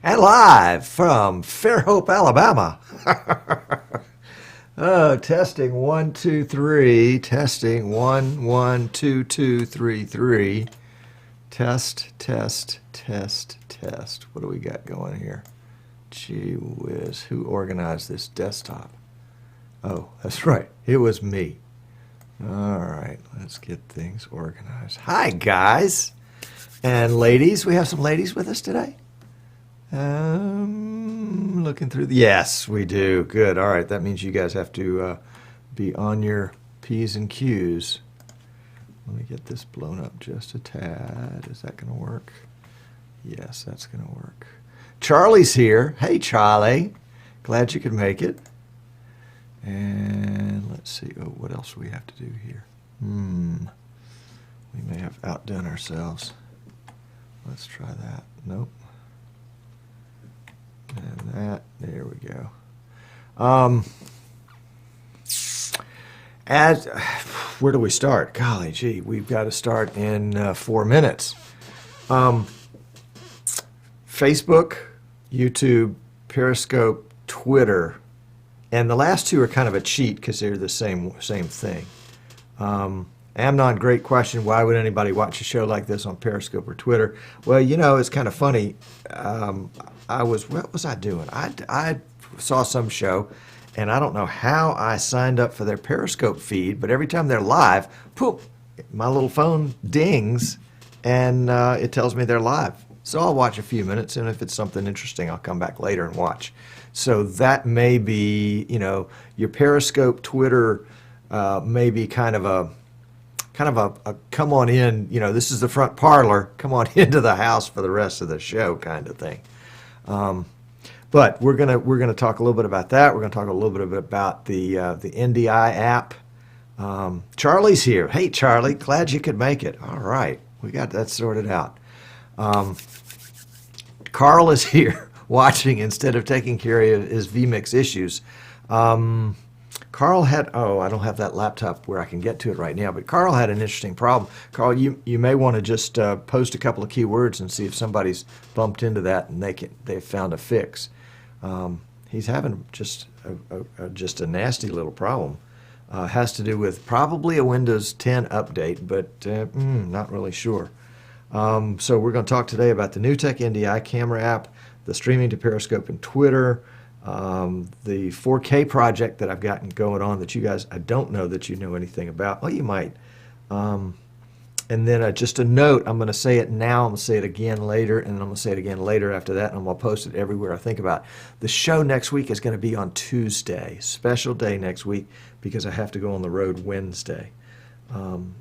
And live from Fairhope, Alabama. Oh, testing 1 2 3. Testing 1 1 2 2 3 3. Test, test, test, test. What do we got going here? Gee whiz, who organized this desktop? Oh, that's right, it was me. All right, let's get things organized. Hi, guys and ladies. We have some ladies with us today. Looking through the, yes, we do. Good. All right, that means you guys have to be on your P's and Q's. Let me get this blown up just a tad. Is that going to work? Yes, that's going to work. Charlie's here. Hey, Charlie. Glad you could make it. And let's see. Oh, what else do we have to do here? We may have outdone ourselves. Let's try that. Nope. And that. There we go. As where do we start? Golly gee, we've got to start in 4 minutes. Facebook, YouTube, Periscope, Twitter, and the last two are kind of a cheat because they're the same thing. Amnon, great question. Why would anybody watch a show like this on Periscope or Twitter? Well, you know, it's kind of funny. What was I doing? I saw some show, and I don't know how I signed up for their Periscope feed, but every time they're live, poof, my little phone dings, and it tells me they're live. So I'll watch a few minutes, and if it's something interesting, I'll come back later and watch. So that may be, you know, your Periscope, Twitter may be kind of a come on in, you know, this is the front parlor, come on into the house for the rest of the show kind of thing. But we're gonna talk a little bit about that. We're gonna talk a little bit about the NDI app. Charlie's here. Hey, Charlie, glad you could make it. All right, we got that sorted out. Carl is here watching instead of taking care of his vMix issues. Carl had, I don't have that laptop where I can get to it right now, but Carl had an interesting problem. Carl, you may want to just post a couple of keywords and see if somebody's bumped into that and they've found a fix. He's having just a nasty little problem. Has to do with probably a Windows 10 update, but not really sure. So we're going to talk today about the NewTek NDI camera app, the streaming to Periscope and Twitter, the 4K project that I've gotten going on that you guys, I don't know that you know anything about. Well, you might. And then just a note, I'm going to say it now, I'm going to say it again later, and I'm going to say it again later after that, and I'm going to post it everywhere I think about. The show next week is going to be on Tuesday, special day next week, because I have to go on the road Wednesday.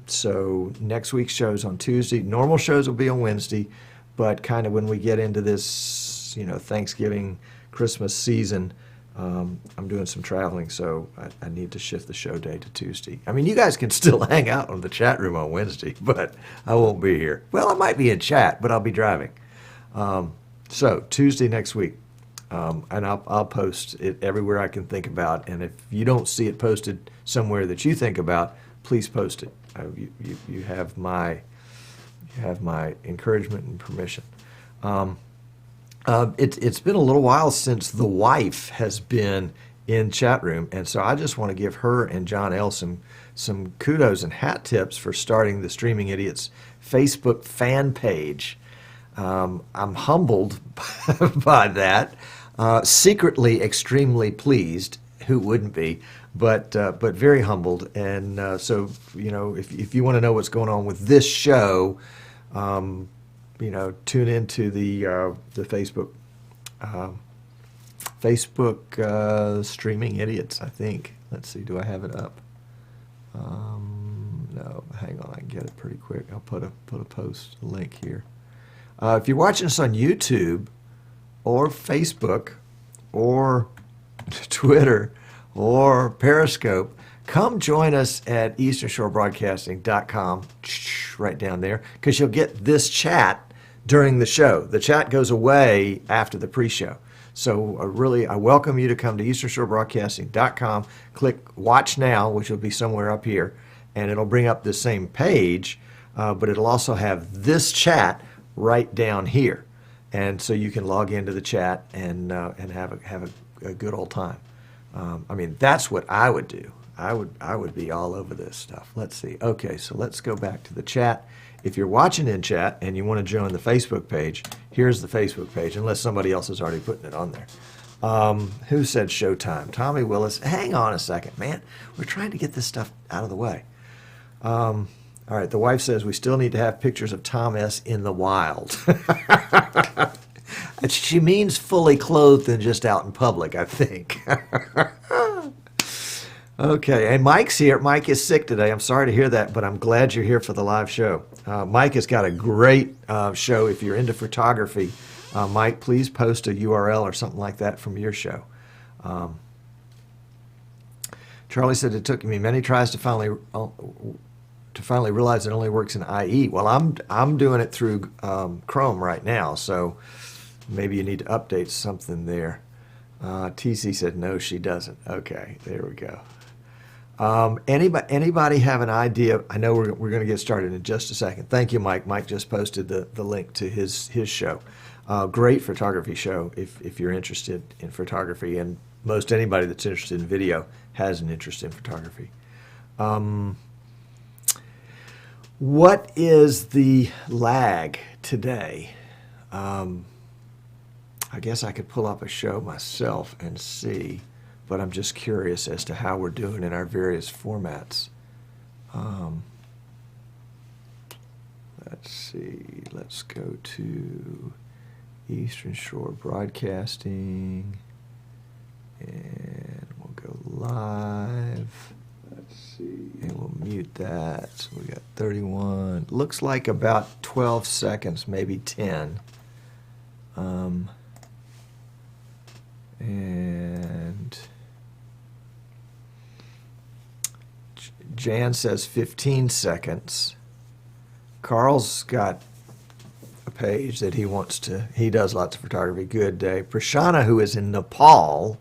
So next week's show's on Tuesday. Normal shows will be on Wednesday, but kind of when we get into this, you know, Thanksgiving, Christmas season, I'm doing some traveling, so I need to shift the show day to Tuesday. I mean, you guys can still hang out on the chat room on Wednesday, but I won't be here. Well, I might be in chat, but I'll be driving. So Tuesday next week, and I'll post it everywhere I can think about. And if you don't see it posted somewhere that you think about, please post it. You have my encouragement and permission. It's been a little while since the wife has been in chat room, and so I just want to give her and John L. some kudos and hat tips for starting the Streaming Idiots Facebook fan page. I'm humbled by that, secretly extremely pleased. Who wouldn't be? But very humbled. And so, you know, if you want to know what's going on with this show, you know, tune into the Facebook Streaming Idiots, I think. Let's see, do I have it up? No, hang on, I can get it pretty quick. I'll put a post link here. If you're watching us on YouTube or Facebook or Twitter or Periscope, come join us at easternshorebroadcasting.com, right down there, because you'll get this chat during the show. The chat goes away after the pre-show. So I welcome you to come to easternshorebroadcasting.com, click Watch Now, which will be somewhere up here, and it'll bring up the same page, but it'll also have this chat right down here. And so you can log into the chat and have a good old time. I mean, that's what I would do. I would be all over this stuff. Let's see. Okay, so let's go back to the chat. If you're watching in chat and you want to join the Facebook page, here's the Facebook page, unless somebody else is already putting it on there. Who said showtime? Tommy Willis. Hang on a second, man. We're trying to get this stuff out of the way. All right, the wife says we still need to have pictures of Tom S. in the wild. She means fully clothed and just out in public, I think. Okay, and Mike's here. Mike is sick today. I'm sorry to hear that, but I'm glad you're here for the live show. Mike has got a great show. If you're into photography, Mike, please post a URL or something like that from your show. Charlie said it took me many tries to finally realize it only works in IE. Well, I'm doing it through Chrome right now, so maybe you need to update something there. TC said, no, she doesn't. Okay, there we go. Anybody have an idea? I know we're going to get started in just a second. Thank you, Mike. Mike just posted the link to his show. Great photography show if you're interested in photography, and most anybody that's interested in video has an interest in photography. What is the lag today? I guess I could pull up a show myself and see, but I'm just curious as to how we're doing in our various formats. Let's see. Let's go to Eastern Shore Broadcasting, and we'll go live. Let's see, and we'll mute that. So we got 31. Looks like about 12 seconds, maybe 10. And Jan says 15 seconds. Carl's got a page that he does lots of photography. Good day. Prashana, who is in Nepal,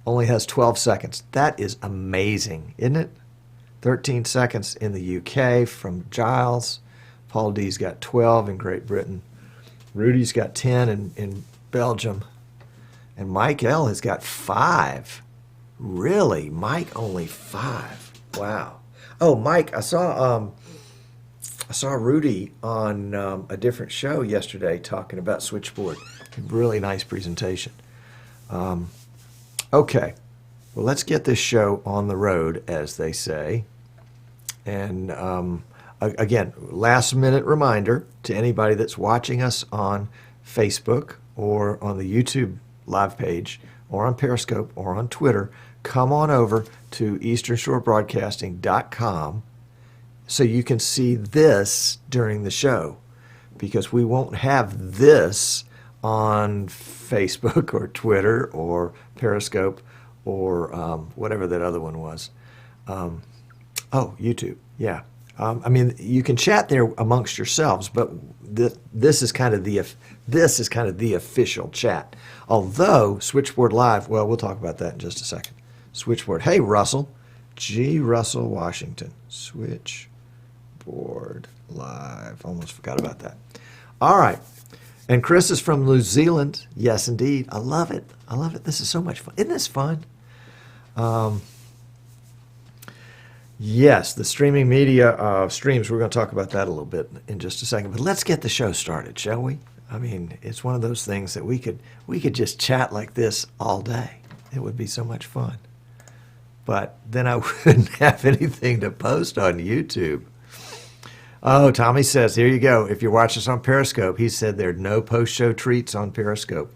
only has 12 seconds. That is amazing, isn't it? 13 seconds in the UK from Giles. Paul D's got 12 in Great Britain. Rudy's got 10 in Belgium. And Mike L has got 5. Really? Mike only 5. Wow. Oh, Mike, I saw Rudy on a different show yesterday talking about Switchboard. Really nice presentation. Okay. Well, let's get this show on the road, as they say. And again, last minute reminder to anybody that's watching us on Facebook or on the YouTube live page or on Periscope or on Twitter, come on over to easternshorebroadcasting.com so you can see this during the show, because we won't have this on Facebook or Twitter or Periscope or whatever that other one was. YouTube. Yeah. I mean, you can chat there amongst yourselves, but this is kind of the official chat. Although Switchboard Live, well, we'll talk about that in just a second. Switchboard. Hey, Russell. G. Russell Washington. Switchboard Live. Almost forgot about that. All right. And Chris is from New Zealand. Yes, indeed. I love it. I love it. This is so much fun. Isn't this fun? Yes, the streaming media streams. We're going to talk about that a little bit in just a second. But let's get the show started, shall we? I mean, it's one of those things that we could just chat like this all day. It would be so much fun. But then I wouldn't have anything to post on YouTube. Oh, Tommy says, here you go. If you watch us on Periscope, he said there are no post-show treats on Periscope.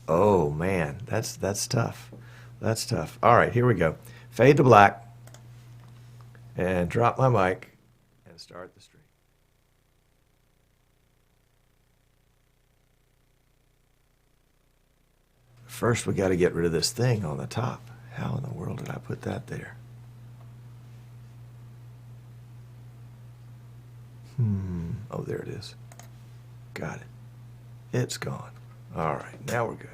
Oh, man, that's tough. That's tough. All right, here we go. Fade to black. And drop my mic and start the stream. First, we got to get rid of this thing on the top. How in the world did I put that there? Oh, there it is. Got it. It's gone. All right, now we're good.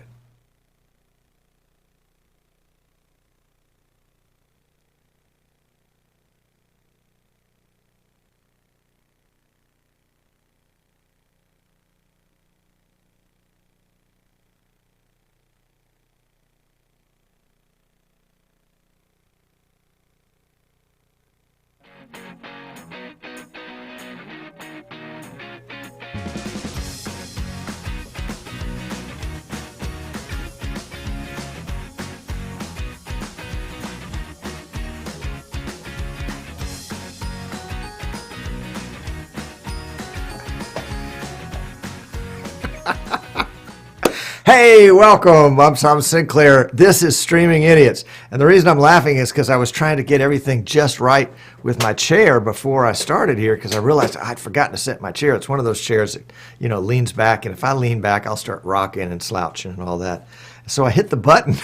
Hey, welcome. I'm Tom Sinclair. This is Streaming Idiots. And the reason I'm laughing is because I was trying to get everything just right with my chair before I started here, because I realized I'd forgotten to set my chair. It's one of those chairs that, leans back. And if I lean back, I'll start rocking and slouching and all that. So I hit the button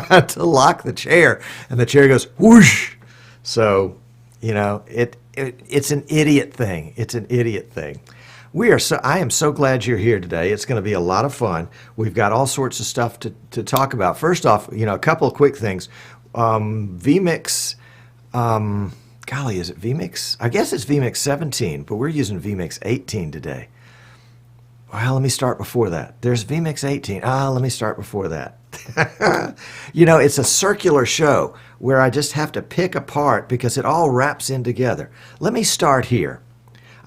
to lock the chair, and the chair goes whoosh. So, it's an idiot thing. It's an idiot thing. I am so glad you're here today. It's going to be a lot of fun. We've got all sorts of stuff to talk about. First off, a couple of quick things. vMix, golly, is it vMix? I guess it's vMix 17, but we're using vMix 18 today. Well, let me start before that. There's vMix 18. Let me start before that. It's a circular show where I just have to pick apart because it all wraps in together. Let me start here.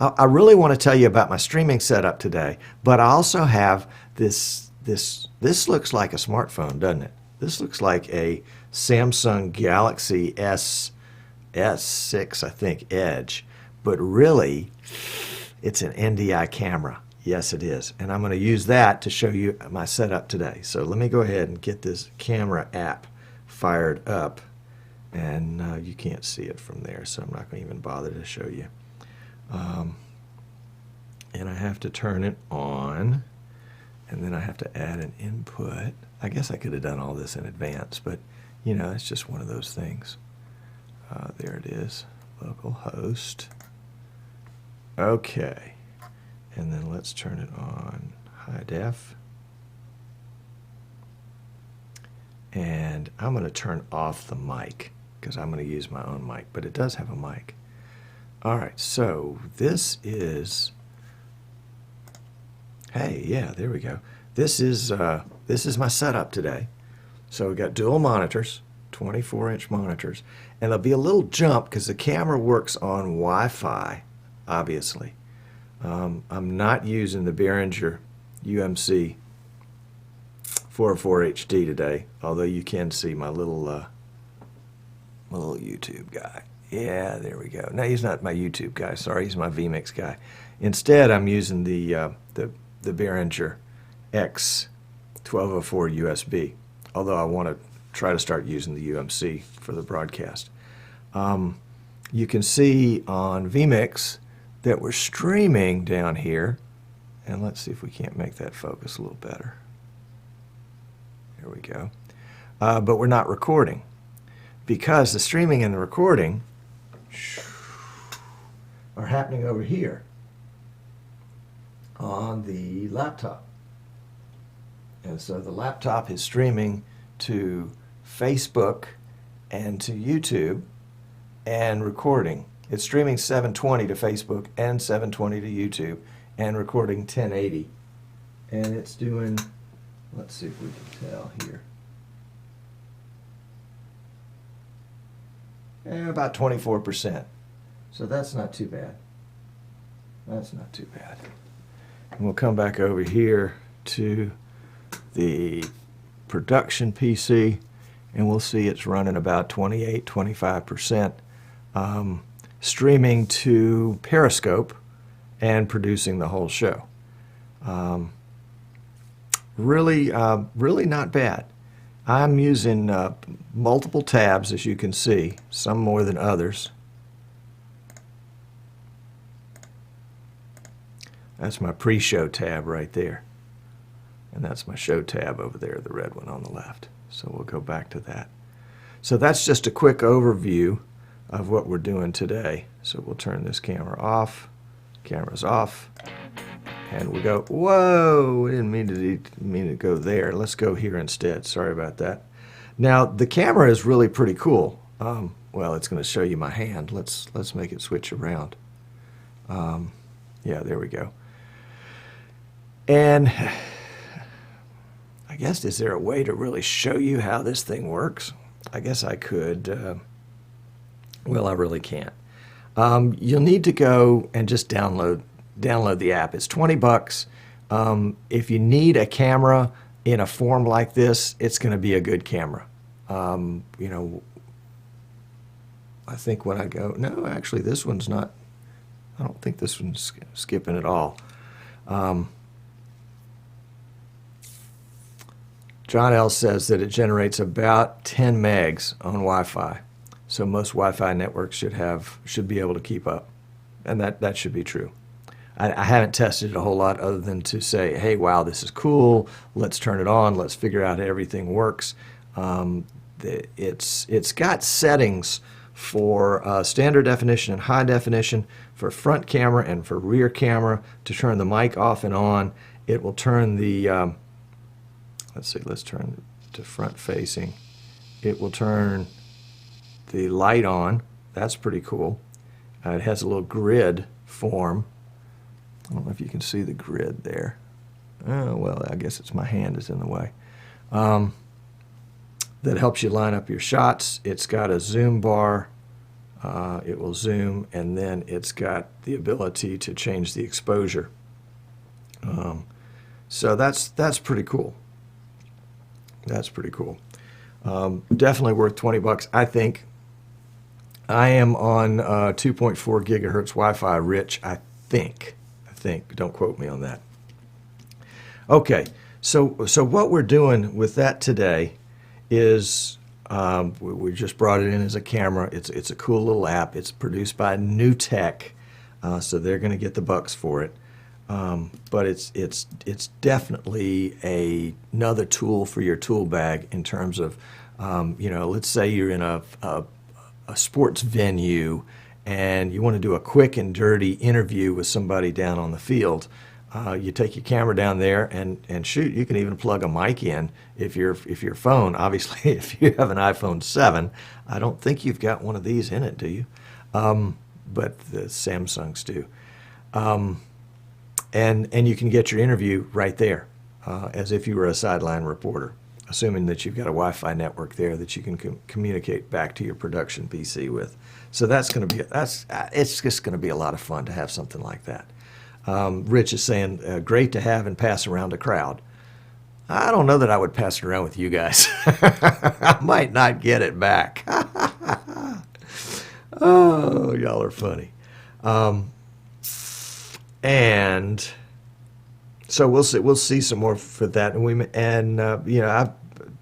I really want to tell you about my streaming setup today, but I also have this looks like a smartphone, doesn't it? This looks like a Samsung Galaxy S6, I think, Edge, but really it's an NDI camera. Yes, it is. And I'm going to use that to show you my setup today. So let me go ahead and get this camera app fired up. And you can't see it from there, so I'm not going to even bother to show you. And I have to turn it on. And then I have to add an input. I guess I could have done all this in advance, but, it's just one of those things. There it is. Local host. Okay. And then let's turn it on high def. And I'm going to turn off the mic because I'm going to use my own mic, but it does have a mic. All right, so this is, hey, yeah, there we go. This is my setup today. So we got dual monitors, 24-inch monitors, and there'll be a little jump because the camera works on Wi-Fi, obviously. I'm not using the Behringer UMC 404 HD today, although you can see my little YouTube guy. Yeah, there we go. No, he's not my YouTube guy. Sorry, he's my vMix guy. Instead, I'm using the Behringer X 1204 USB, although I want to try to start using the UMC for the broadcast. You can see on vMix that we're streaming down here, and let's see if we can't make that focus a little better. There we go. But we're not recording because the streaming and the recording are happening over here on the laptop. And so the laptop is streaming to Facebook and to YouTube and recording. It's streaming 720 to Facebook and 720 to YouTube and recording 1080. And it's doing, let's see if we can tell here. About 24%. So that's not too bad. That's not too bad. And we'll come back over here to the production PC and we'll see it's running about 25%. Streaming to Periscope and producing the whole show. Really not bad. I'm using multiple tabs, as you can see, some more than others. That's my pre-show tab right there. And that's my show tab over there, the red one on the left. So we'll go back to that. So that's just a quick overview of what we're doing today. So we'll turn this camera off. Camera's off. And we go, whoa, I didn't mean to go there. Let's go here instead. Sorry about that. Now, the camera is really pretty cool. Well, it's going to show you my hand. Let's make it switch around. Yeah, there we go. And I guess, is there a way to really show you how this thing works? I guess I could. Well, I really can't. You'll need to go and just download the app. It's $20. If you need a camera in a form like this, it's going to be a good camera. I think when I go, no, actually this one's not, I don't think this one's skipping at all. John L. says that it generates about 10 megs on Wi-Fi. So most Wi-Fi networks should be able to keep up. And that should be true. I haven't tested it a whole lot other than to say, hey, wow, this is cool. Let's turn it on. Let's figure out how everything works. It's got settings for standard definition and high definition, for front camera and for rear camera, to turn the mic off and on. It will turn the, let's turn it to front facing. It will turn the light on. That's pretty cool. It has a little grid form. I don't know if you can see the grid there. Oh, well, I guess it's my hand is in the way. That helps you line up your shots. It's got a zoom bar. It will zoom, and then it's got the ability to change the exposure. So that's pretty cool. That's pretty cool. Definitely worth 20 bucks, I think. I am on 2.4 gigahertz Wi-Fi rich, I think. Don't quote me on that. Okay, so what we're doing with that today is we just brought it in as a camera. It's a cool little app. It's produced by New Tech, so they're going to get the bucks for it. But it's definitely another tool for your tool bag in terms of, let's say you're in a sports venue and you want to do a quick and dirty interview with somebody down on the field. You take your camera down there and shoot. You can even plug a mic in if your phone, obviously, if you have an iPhone 7. I don't think you've got one of these in it, do you? But the Samsungs do. And you can get your interview right there, as if you were a sideline reporter, assuming that you've got a Wi-Fi network there that you can communicate back to your production PC with. So that's going to be it's just going to be a lot of fun to have something like that. Rich is saying, great to have and pass around a crowd. I don't know that I would pass it around with you guys. I might not get it back. Oh, y'all are funny. And so we'll see some more for that. And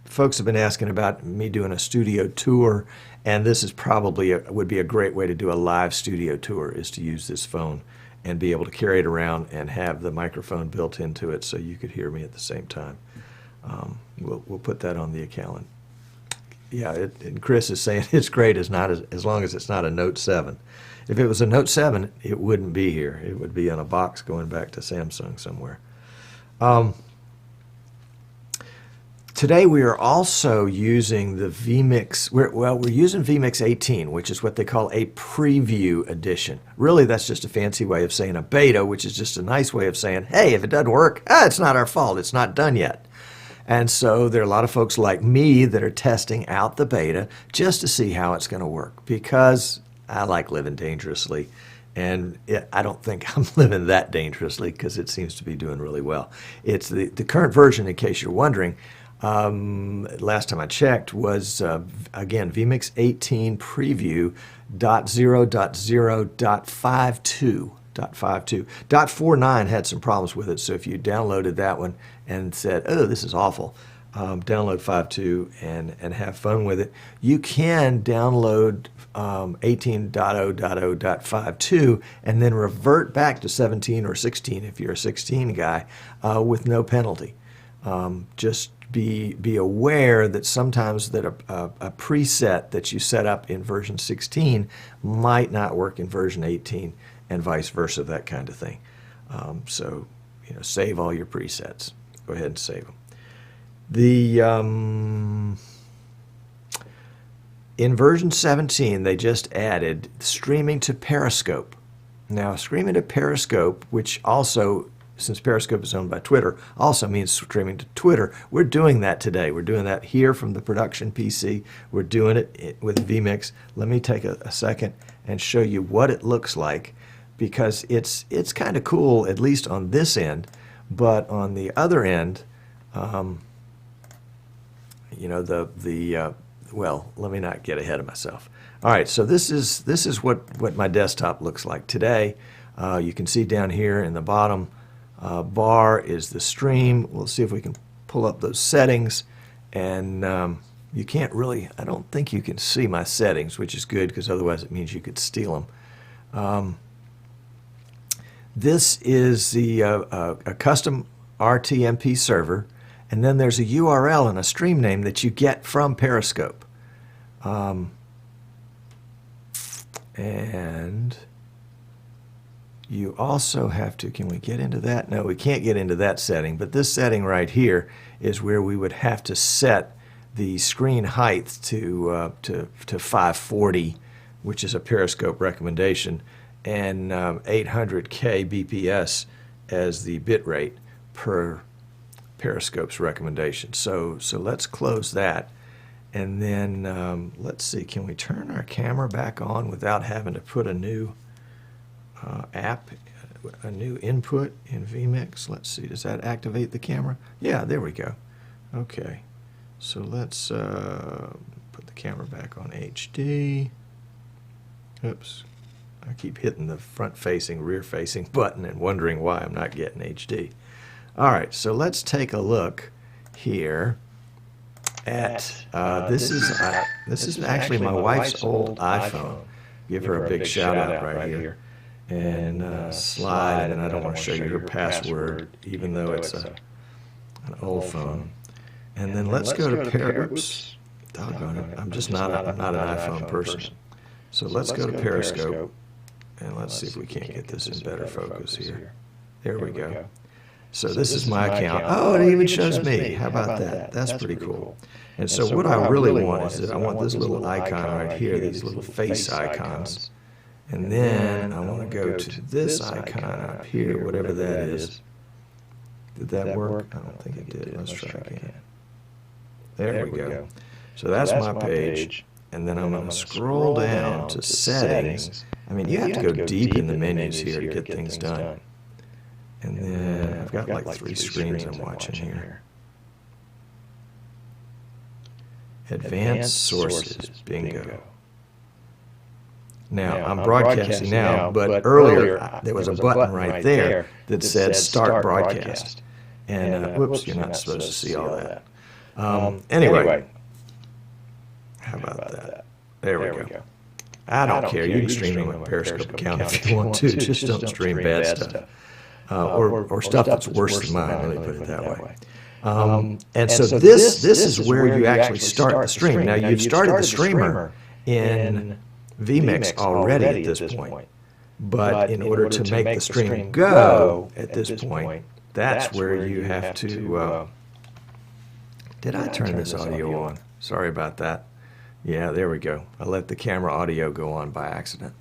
folks have been asking about me doing a studio tour, and this is probably would be a great way to do a live studio tour, is to use this phone and be able to carry it around and have the microphone built into it so you could hear me at the same time. We'll put that on the account. Yeah, and Chris is saying it's great as long as it's not a Note 7. If it was a Note 7, it wouldn't be here. It would be in a box going back to Samsung somewhere. Today we are also using the vMix. We're using vMix 18, which is what they call a preview edition. Really, that's just a fancy way of saying a beta, which is just a nice way of saying, hey, if it doesn't work, it's not our fault. It's not done yet. And so there are a lot of folks like me that are testing out the beta just to see how it's going to work, because I like living dangerously. And I don't think I'm living that dangerously, because it seems to be doing really well. It's the current version, in case you're wondering. Last time I checked was, again, vMix 18 preview .0.0.52. .49 had some problems with it, so if you downloaded that one and said, oh, this is awful, download 5.2 and have fun with it. You can download 18.0.0.52 and then revert back to 17 or 16 if you're a 16 guy, with no penalty. Just be aware that sometimes that a preset that you set up in version 16 might not work in version 18, and vice versa, that kind of thing. So, save all your presets. Go ahead and save them. In version 17, they just added streaming to Periscope. Now, streaming to Periscope, which also, since Periscope is owned by Twitter, also means streaming to Twitter. We're doing that today. We're doing that here from the production PC. We're doing it with vMix. Let me take a second and show you what it looks like, because it's kind of cool, at least on this end. But on the other end, well, let me not get ahead of myself. All right, so this is what my desktop looks like today. You can see down here in the bottom bar is the stream. We'll see if we can pull up those settings, and you can't really, I don't think you can see my settings, which is good, because otherwise it means you could steal them. This is a custom RTMP server, and then there's a URL and a stream name that you get from Periscope. And you also have to, can we get into that? No, we can't get into that setting, but this setting right here is where we would have to set the screen height to 540, which is a Periscope recommendation, and 800K BPS as the bit rate per Periscope's recommendation. So let's close that. And then let's see, can we turn our camera back on without having to put a new app, a new input in vMix? Let's see, does that activate the camera? Yeah, there we go. Okay, so let's put the camera back on HD. Oops, I keep hitting the front-facing, rear-facing button and wondering why I'm not getting HD. All right, so let's take a look here at this is actually my wife's old iPhone. Give her a big shout out right here. And slide, and I don't want to show you her password, even though it's an old phone. And then let's go to oops, doggone it, I'm just not an iPhone person. So let's go to Periscope, and let's see if we can't get this in better focus here. There we go. So this is my account. Oh, it even shows me. How about that? That's pretty cool. And so what I really want is that I want this little icon right here, these little face icons. And then I want to go to this icon up here, whatever that is. Did that work? I don't think it did. Let's try again. There we go. So that's my page. And then I'm going to scroll down to settings. I mean, you have to go deep in the menus here to get things done. And then I've got like 3 screens I'm watching here. Advanced sources, bingo. Now, I'm broadcasting now, but earlier there was a button right there that said Start Broadcast. And, whoops, you're not supposed to see all that. Anyway, how about that? There we go. I don't care. You can stream on my Periscope account if you want to. Just don't stream bad stuff. Or stuff that's worse than mine, let me put it that way. And so this is where you actually start the stream. Now, you've started the streamer in vMix already at this point. But in order to make the stream go at this point, that's where you have to... did I turn this audio on? Sorry about that. Yeah, there we go. I let the camera audio go on by accident.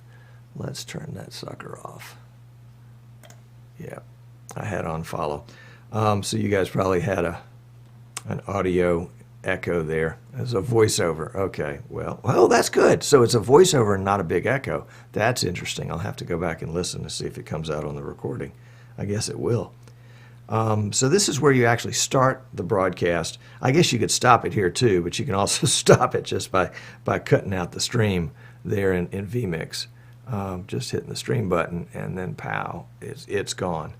Let's turn that sucker off. Yeah, I had on follow. So you guys probably had an audio echo there as a voiceover. Okay, well, that's good. So it's a voiceover and not a big echo. That's interesting. I'll have to go back and listen to see if it comes out on the recording. I guess it will. So this is where you actually start the broadcast. I guess you could stop it here too, but you can also stop it just by cutting out the stream there in vMix. Just hitting the stream button, and then pow, it's gone.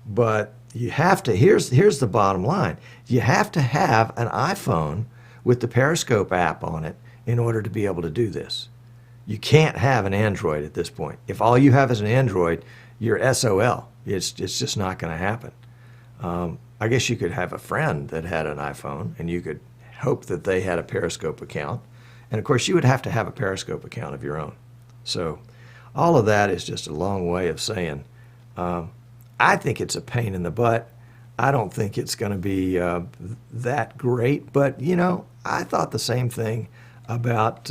But you have to, here's the bottom line. You have to have an iPhone with the Periscope app on it in order to be able to do this. You can't have an Android at this point. If all you have is an Android, you're SOL. It's just not going to happen. I guess you could have a friend that had an iPhone, and you could hope that they had a Periscope account. And of course, you would have to have a Periscope account of your own. So all of that is just a long way of saying, I think it's a pain in the butt. I don't think it's going to be that great. But, you know, I thought the same thing about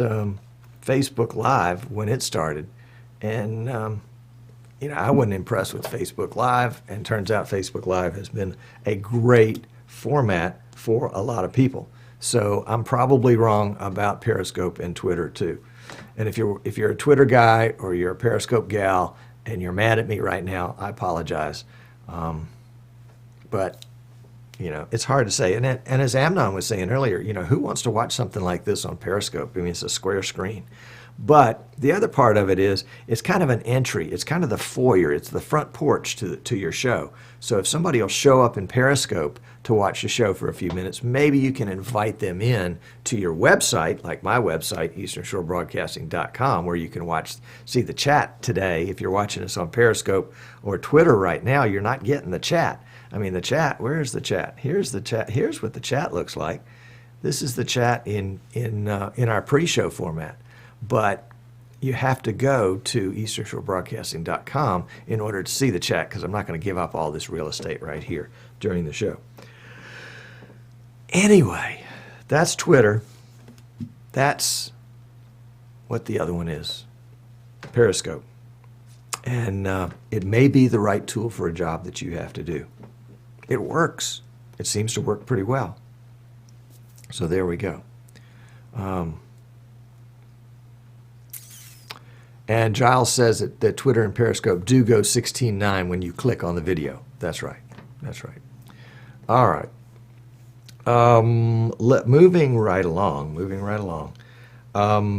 Facebook Live when it started. And, you know, I wasn't impressed with Facebook Live. And turns out Facebook Live has been a great format for a lot of people. So I'm probably wrong about Periscope and Twitter, too. And if you're a Twitter guy or you're a Periscope gal and you're mad at me right now, I apologize. But, you know, it's hard to say. And as Amnon was saying earlier, you know, who wants to watch something like this on Periscope? I mean, it's a square screen. But the other part of it is, it's kind of an entry. It's kind of the foyer. It's the front porch to your show. So if somebody will show up in Periscope to watch the show for a few minutes, maybe you can invite them in to your website, like my website, easternshorebroadcasting.com, where you can see the chat today. If you're watching us on Periscope or Twitter right now, you're not getting the chat. I mean, the chat, where's the chat? Here's the chat. Here's what the chat looks like. This is the chat in our pre-show format. But you have to go to easternshorebroadcasting.com in order to see the chat, because I'm not going to give up all this real estate right here during the show. Anyway, that's Twitter. That's what the other one is, Periscope. And it may be the right tool for a job that you have to do. It works. It seems to work pretty well. So there we go. And Giles says that Twitter and Periscope do go 16:9 when you click on the video. That's right. That's right. All right. Moving right along.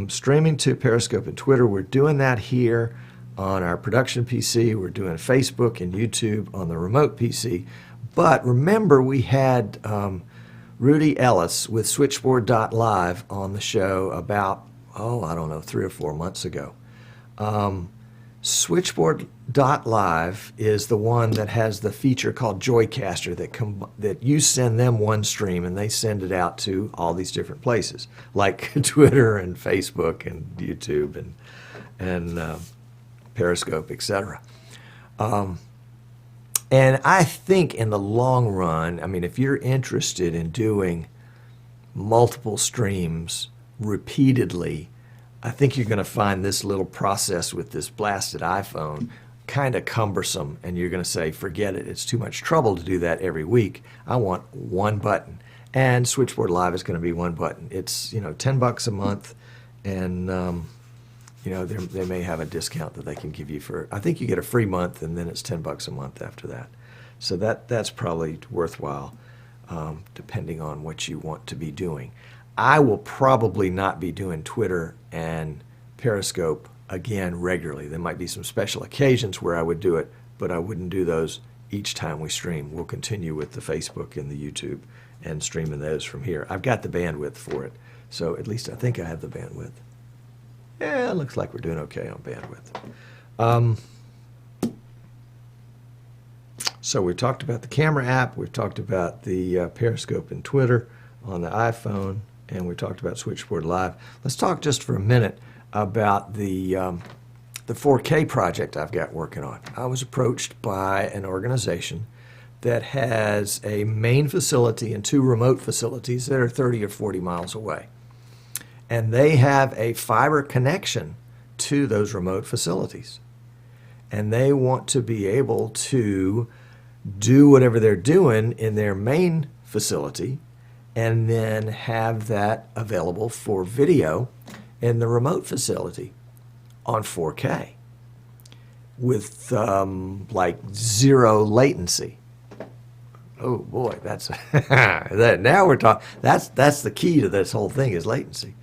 Streaming to Periscope and Twitter. We're doing that here on our production PC. We're doing Facebook and YouTube on the remote PC. But remember, we had Rudy Ellis with Switchboard.live on the show about, I don't know, 3 or 4 months ago. Switchboard.live is the one that has the feature called Joycaster that you send them one stream and they send it out to all these different places, like Twitter and Facebook and YouTube and Periscope, etc. And I think in the long run, I mean, if you're interested in doing multiple streams repeatedly, I think you're going to find this little process with this blasted iPhone kind of cumbersome, and you're going to say, forget it. It's too much trouble to do that every week. I want one button. And Switchboard Live is going to be one button. It's, $10 a month, and, they may have a discount that they can give you for, I think you get a free month, and then it's $10 a month after that. So that's probably worthwhile, depending on what you want to be doing. I will probably not be doing Twitter and Periscope again regularly. There might be some special occasions where I would do it, but I wouldn't do those each time we stream. We'll continue with the Facebook and the YouTube and streaming those from here. I've got the bandwidth for it, so at least I think I have the bandwidth. Yeah, it looks like we're doing okay on bandwidth. So we talked about the camera app. We've talked about the Periscope and Twitter on the iPhone. And we talked about Switchboard Live. Let's talk just for a minute about the 4K project I've got working on. I was approached by an organization that has a main facility and 2 remote facilities that are 30 or 40 miles away. And they have a fiber connection to those remote facilities. And they want to be able to do whatever they're doing in their main facility and then have that available for video in the remote facility on 4K with like 0 latency. Oh boy, that's now we're talking. That's the key to this whole thing is latency.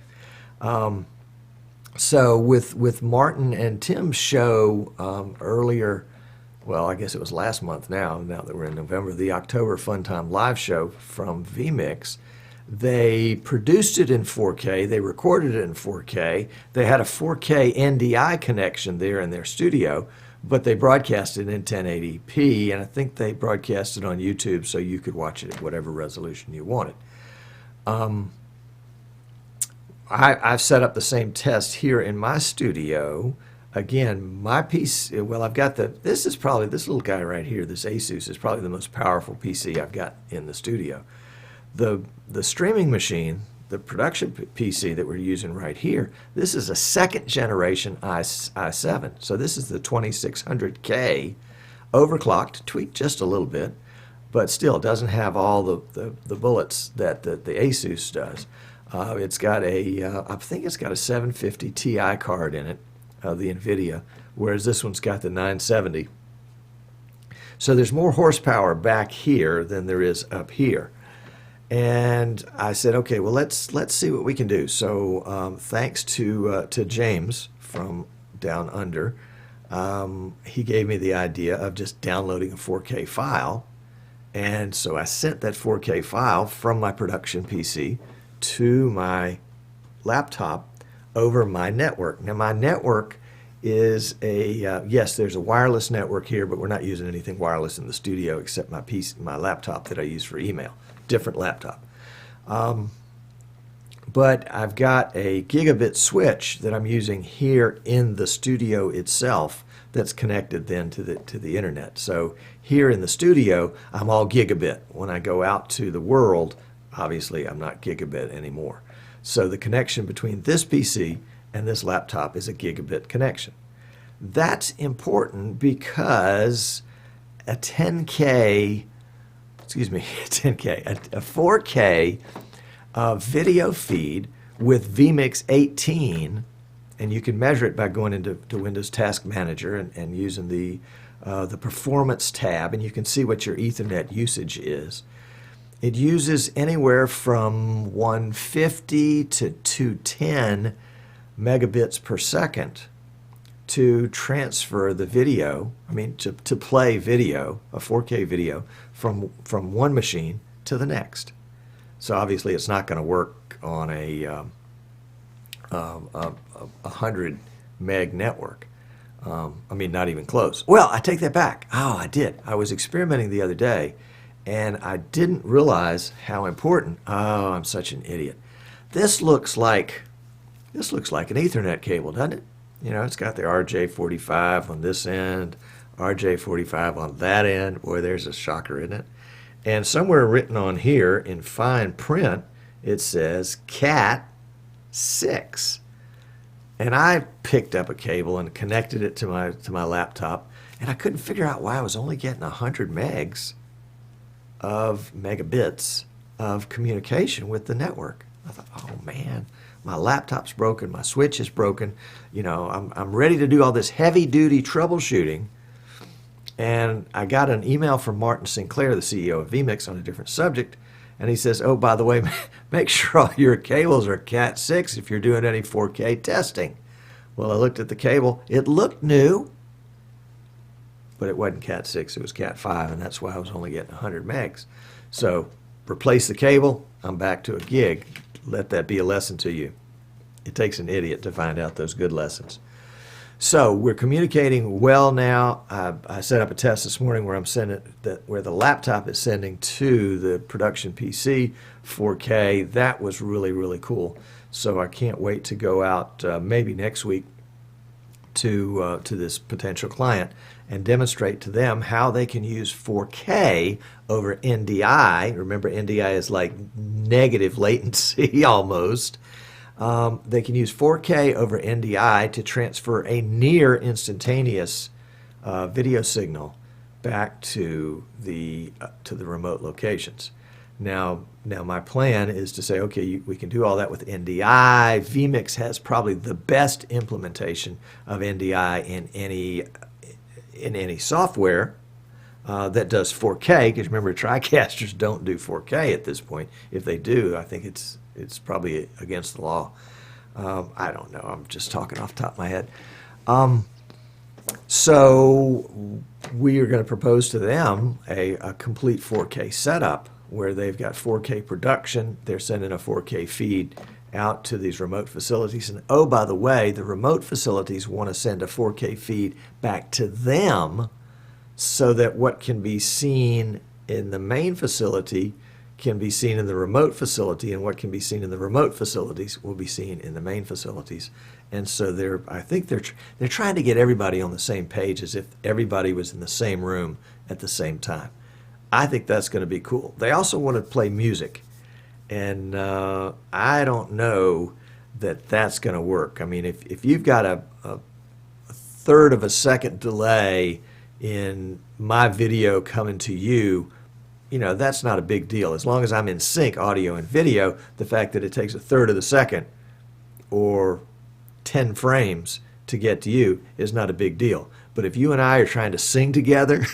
So with Martin and Tim's show earlier, well, I guess it was last month now that we're in November, the October Fun Time live show from vMix, they produced it in 4K, they recorded it in 4K, they had a 4K NDI connection there in their studio, but they broadcast it in 1080p, and I think they broadcast it on YouTube so you could watch it at whatever resolution you wanted. I've set up the same test here in my studio. Again, my PC, well, I've got this little guy right here, this Asus is probably the most powerful PC I've got in the studio. The streaming machine, the production PC that we're using right here, this is a 2nd generation i7. So this is the 2600K, overclocked, tweaked just a little bit, but still doesn't have all the bullets that the Asus does. It's got I think it's got a 750 Ti card in it, the NVIDIA, whereas this one's got the 970. So there's more horsepower back here than there is up here. And I said, okay, well, let's see what we can do. So thanks to James from Down Under, he gave me the idea of just downloading a 4K file. And so I sent that 4K file from my production PC to my laptop over my network. Now my network is yes, there's a wireless network here, but we're not using anything wireless in the studio except my laptop that I use for email. Different laptop. but I've got a gigabit switch that I'm using here in the studio itself that's connected then to the internet. So here in the studio, I'm all gigabit. When I go out to the world, obviously I'm not gigabit anymore. So the connection between this PC and this laptop is a gigabit connection. That's important because a 10K, excuse me, a 10K, a 4K video feed with vMix 18, and you can measure it by going into Windows Task Manager and using the Performance tab, and you can see what your Ethernet usage is. It uses anywhere from 150 to 210 megabits per second to transfer the video, to play video, a 4K video, from one machine to the next. So obviously it's not going to work on a 100 meg network. Not even close. Well, I take that back. Oh, I did. I was experimenting the other day, and I didn't realize how important. Oh, I'm such an idiot. This looks like an Ethernet cable, doesn't it? You know, it's got the RJ45 on this end, RJ45 on that end. Boy, there's a shocker, isn't it? And somewhere written on here in fine print, it says Cat 6. And I picked up a cable and connected it to my laptop, and I couldn't figure out why I was only getting 100 megabits of communication with the network. I thought, oh man, my laptop's broken, my switch is broken. You know, I'm ready to do all this heavy-duty troubleshooting. And I got an email from Martin Sinclair, the CEO of vMix, on a different subject. And he says, oh, by the way, make sure all your cables are Cat 6 if you're doing any 4K testing. Well, I looked at the cable. It looked new, but it wasn't Cat 6. It was Cat 5, and that's why I was only getting 100 megs. So replace the cable. I'm back to a gig. Let that be a lesson to you. It takes an idiot to find out those good lessons. So we're communicating well now. I set up a test this morning where where the laptop is sending to the production PC 4K. That was really, really cool. So I can't wait to go out maybe next week to this potential client and demonstrate to them how they can use 4K over NDI. Remember, NDI is like negative latency almost. They can use 4K over NDI to transfer a near instantaneous video signal back to the remote locations. Now my plan is to say, okay, we can do all that with NDI. vMix has probably the best implementation of NDI in any software that does 4K. Because remember, TriCasters don't do 4K at this point. If they do, I think it's probably against the law. I don't know. I'm just talking off the top of my head. So we are going to propose to them a complete 4K setup where they've got 4K production. They're sending a 4K feed out to these remote facilities. And oh, by the way, the remote facilities want to send a 4K feed back to them so that what can be seen in the main facility can be seen in the remote facility, and what can be seen in the remote facilities will be seen in the main facilities. And so I think they're trying to get everybody on the same page as if everybody was in the same room at the same time. I think that's going to be cool. They also want to play music, and I don't know that that's going to work. I mean, if you've got a third of a second delay in my video coming to you, you know, that's not a big deal. As long as I'm in sync, audio and video, the fact that it takes a third of the second or 10 frames to get to you is not a big deal. But if you and I are trying to sing together,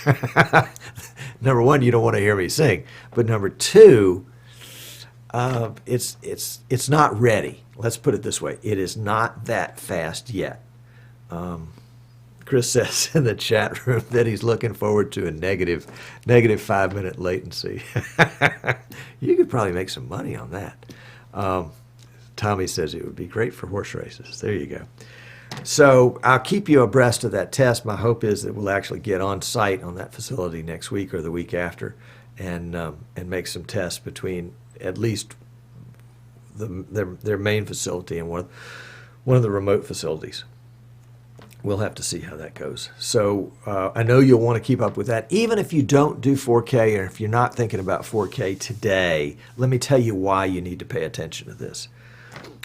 number one, you don't want to hear me sing. But number two, it's not ready. Let's put it this way. It is not that fast yet. Chris says in the chat room that he's looking forward to a negative 5-minute latency. You could probably make some money on that. Tommy says it would be great for horse races. There you go. So I'll keep you abreast of that test. My hope is that we'll actually get on site on that facility next week or the week after and make some tests between at least their main facility and one of the remote facilities. We'll have to see how that goes. So I know you'll want to keep up with that. Even if you don't do 4K, or if you're not thinking about 4K today, let me tell you why you need to pay attention to this.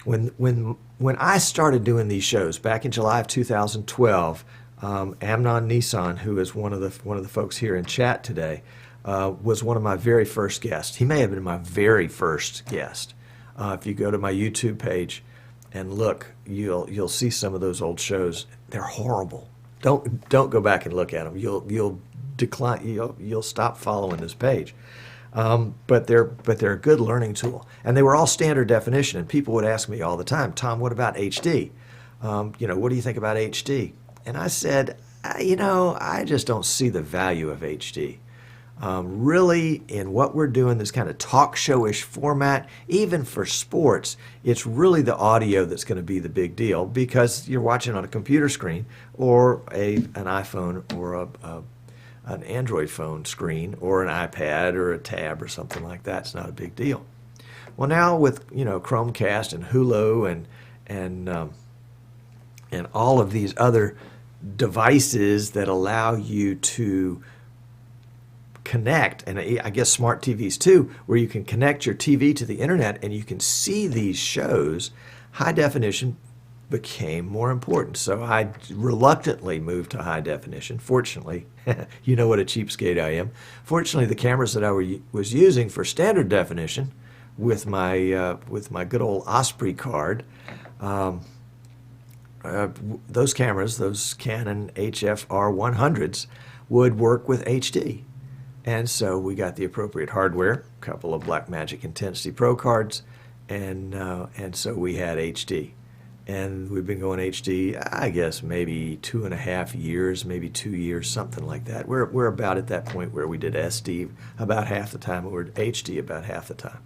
When I started doing these shows back in July of 2012, Amnon Nissan, who is one of the folks here in chat today, was one of my very first guests. He may have been my very first guest. If you go to my YouTube page and look, you'll see some of those old shows. They're horrible. Don't go back and look at them. You'll decline. You'll stop following this page. But they're a good learning tool, and they were all standard definition. And people would ask me all the time, Tom, what about HD? What do you think about HD? And I said, I just don't see the value of HD. Really, in what we're doing, this kind of talk show-ish format, even for sports, it's really the audio that's going to be the big deal, because you're watching on a computer screen or an iPhone or an Android phone screen or an iPad or a tab or something like that. It's not a big deal. Well, now with Chromecast and Hulu and all of these other devices that allow you to connect, and I guess smart TVs too, where you can connect your TV to the internet and you can see these shows, high definition became more important. So I reluctantly moved to high definition. Fortunately, you know what a cheapskate I am. Fortunately, the cameras that I was using for standard definition with my good old Osprey card, those cameras, those Canon HFR 100s, would work with HD. And so we got the appropriate hardware, a couple of Blackmagic Intensity Pro cards, and so we had HD. And we've been going HD, I guess, maybe 2.5 years, maybe 2 years, something like that. We're about at that point where we did SD about half the time, and we're HD about half the time.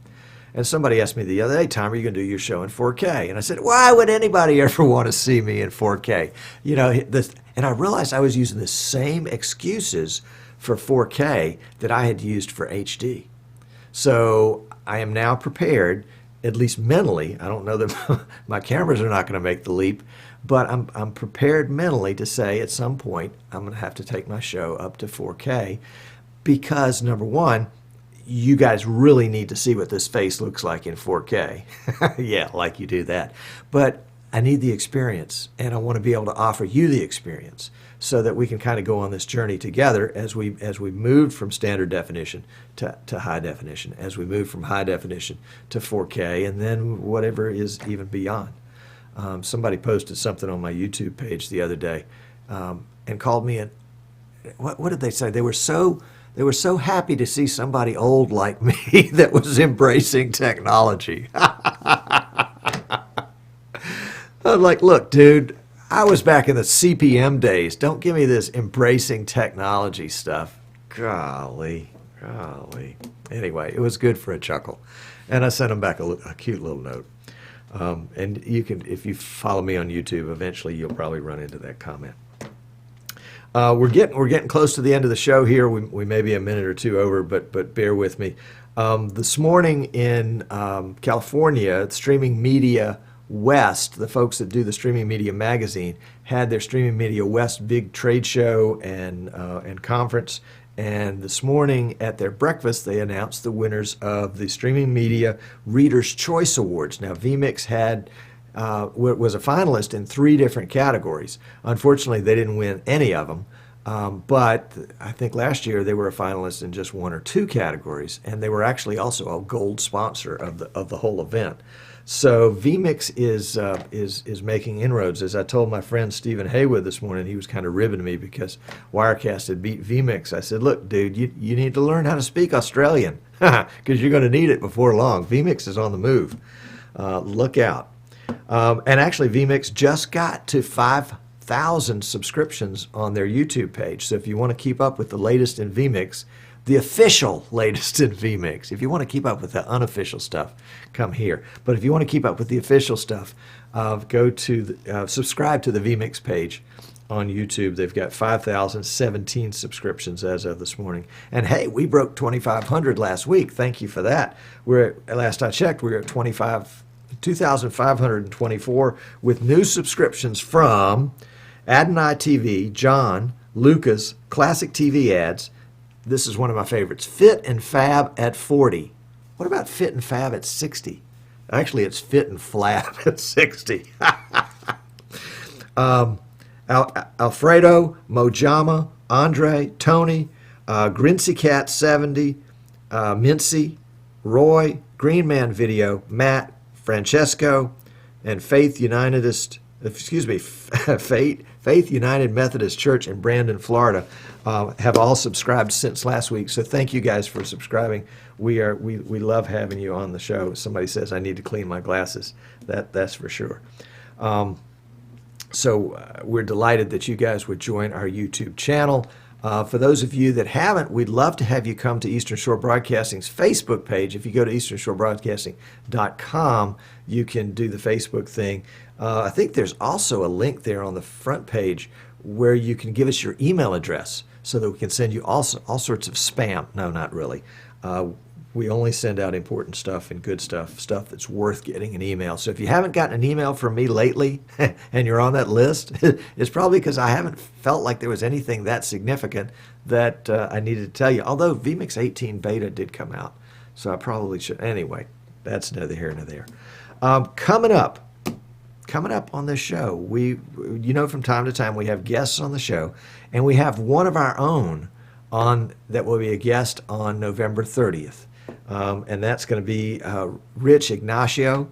And somebody asked me the other day, Tom, are you going to do your show in 4K? And I said, why would anybody ever want to see me in 4K? And I realized I was using the same excuses for 4K that I had used for HD. So I am now prepared, at least mentally. I don't know that my cameras are not going to make the leap, but I'm prepared mentally to say at some point I'm going to have to take my show up to 4K, because number one, you guys really need to see what this face looks like in 4K. Yeah, like you do that. But I need the experience, and I want to be able to offer you the experience so that we can kind of go on this journey together as we moved from standard definition to high definition, as we move from high definition to 4K, and then whatever is even beyond. Somebody posted something on my YouTube page the other day and called me, and what did they say? They were so happy to see somebody old like me that was embracing technology. I'm like, look, dude, I was back in the CPM days. Don't give me this embracing technology stuff. Golly. Anyway, it was good for a chuckle. And I sent him back a cute little note. And you can, if you follow me on YouTube, eventually you'll probably run into that comment. We're getting close to the end of the show here. We may be a minute or two over, but bear with me. This morning in California, Streaming Media West, the folks that do the Streaming Media magazine, had their Streaming Media West big trade show and conference. And this morning at their breakfast, they announced the winners of the Streaming Media Reader's Choice Awards. Now, vMix was a finalist in 3 different categories. Unfortunately, they didn't win any of them. But I think last year they were a finalist in just 1 or 2 categories, and they were actually also a gold sponsor of the whole event. So vMix is making inroads. As I told my friend Stephen Haywood this morning, he was kind of ribbing me because Wirecast had beat vMix. I said, look, dude, you need to learn how to speak Australian because you're going to need it before long. vMix is on the move. Look out. And actually, vMix just got to 5,000 subscriptions on their YouTube page. So if you want to keep up with the latest in vMix, the official latest in vMix, if you want to keep up with the unofficial stuff, come here. But if you want to keep up with the official stuff, go to subscribe to the vMix page on YouTube. They've got 5,017 subscriptions as of this morning. And hey, we broke 2,500 last week. Thank you for that. Last I checked, we were at 2,524, with new subscriptions from Adonai TV, John, Lucas, Classic TV Ads. This is one of my favorites. Fit and Fab at 40. What about Fit and Fab at 60? Actually, it's Fit and Flab at 60. Alfredo, Mojama, Andre, Tony, Grincy Cat 70, Mincy, Roy, Green Man Video, Matt, Francesco, and Faith United Methodist Church in Brandon, Florida, have all subscribed since last week. So thank you guys for subscribing. We love having you on the show. Somebody says I need to clean my glasses. That's for sure. So we're delighted that you guys would join our YouTube channel. For those of you that haven't, we'd love to have you come to Eastern Shore Broadcasting's Facebook page. If you go to easternshorebroadcasting.com, you can do the Facebook thing. I think there's also a link there on the front page where you can give us your email address so that we can send you all sorts of spam. No, not really. We only send out important stuff and good stuff that's worth getting an email. So if you haven't gotten an email from me lately and you're on that list, it's probably because I haven't felt like there was anything that significant that I needed to tell you. Although vMix 18 beta did come out, so I probably should. Anyway, that's neither here nor there. Coming up on this show, from time to time we have guests on the show, and we have one of our own on that will be a guest on November 30th. And that's going to be Rich Ignacio.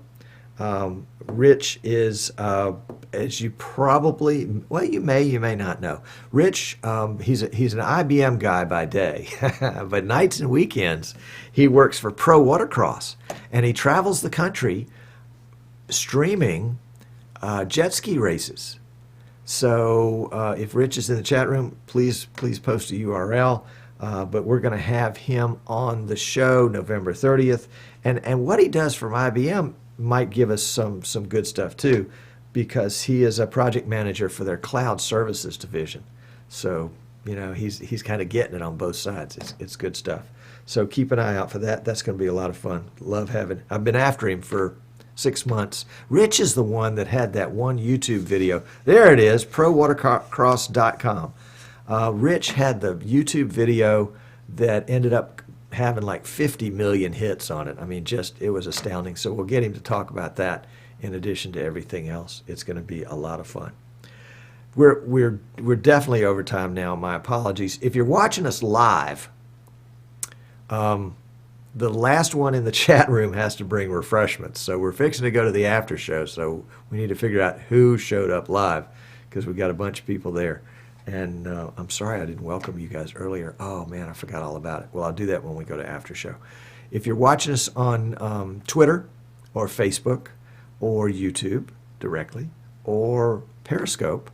Rich is, as you probably, you may not know. Rich, he's an IBM guy by day, but nights and weekends he works for Pro Watercross, and he travels the country streaming jet ski races. So if Rich is in the chat room, please post a URL. But we're going to have him on the show November 30th. And what he does from IBM might give us some good stuff too, because he is a project manager for their cloud services division. So, he's kind of getting it on both sides. It's good stuff. So keep an eye out for that. That's going to be a lot of fun. I've been after him for 6 months. Rich is the one that had that one YouTube video. There it is, prowatercross.com. Rich had the YouTube video that ended up having like 50 million hits on it. I mean, it was astounding. So we'll get him to talk about that in addition to everything else. It's going to be a lot of fun. We're definitely over time now. My apologies. If you're watching us live, the last one in the chat room has to bring refreshments. So we're fixing to go to the after show. So we need to figure out who showed up live, because we've got a bunch of people there. And I'm sorry I didn't welcome you guys earlier. Oh, man, I forgot all about it. Well, I'll do that when we go to after show. If you're watching us on Twitter or Facebook or YouTube directly or Periscope,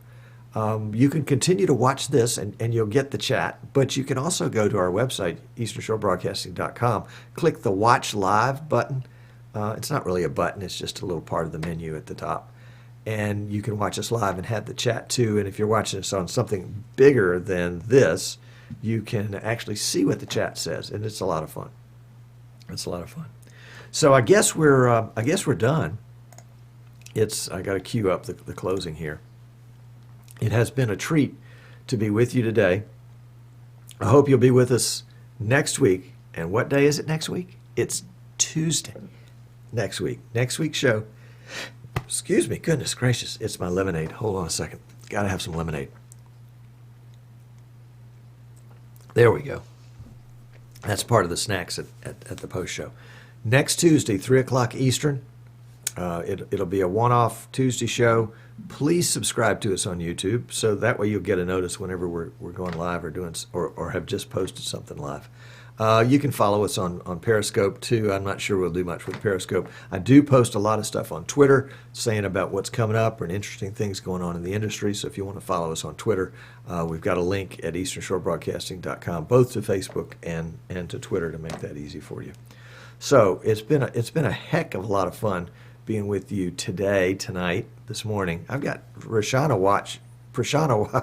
you can continue to watch this and you'll get the chat. But you can also go to our website, easternshorebroadcasting.com, click the Watch Live button. It's not really a button. It's just a little part of the menu at the top. And you can watch us live and have the chat too. And if you're watching us on something bigger than this, you can actually see what the chat says, and it's a lot of fun. It's a lot of fun. So I guess we're done. I got to cue up the closing here. It has been a treat to be with you today. I hope you'll be with us next week. And what day is it next week? It's Tuesday next week. Next week's show. Excuse me, goodness gracious, it's my lemonade. Hold on a second. Got to have some lemonade. There we go. That's part of the snacks at the post show. Next Tuesday, 3 o'clock Eastern. It'll be a one-off Tuesday show. Please subscribe to us on YouTube, so that way you'll get a notice whenever we're going live or have just posted something live. You can follow us on Periscope too. I'm not sure we'll do much with Periscope. I do post a lot of stuff on Twitter saying about what's coming up and interesting things going on in the industry. So if you want to follow us on Twitter, we've got a link at easternshorebroadcasting.com, both to Facebook and to Twitter, to make that easy for you. So it's been a heck of a lot of fun being with you tonight, this morning. I've got Prashana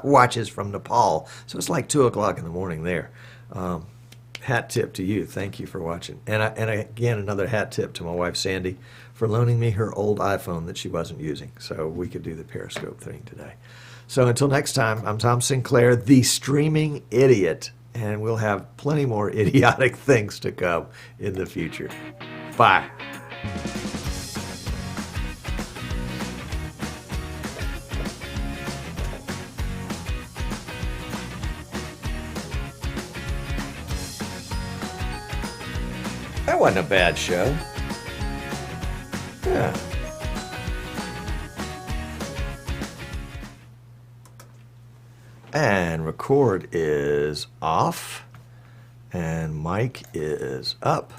watches from Nepal, so it's like 2 o'clock in the morning there. hat tip to you. Thank you for watching. And again, another hat tip to my wife, Sandy, for loaning me her old iPhone that she wasn't using so we could do the Periscope thing today. So until next time, I'm Tom Sinclair, the streaming idiot, and we'll have plenty more idiotic things to come in the future. Bye. That wasn't a bad show. Yeah. And record is off. And mic is up.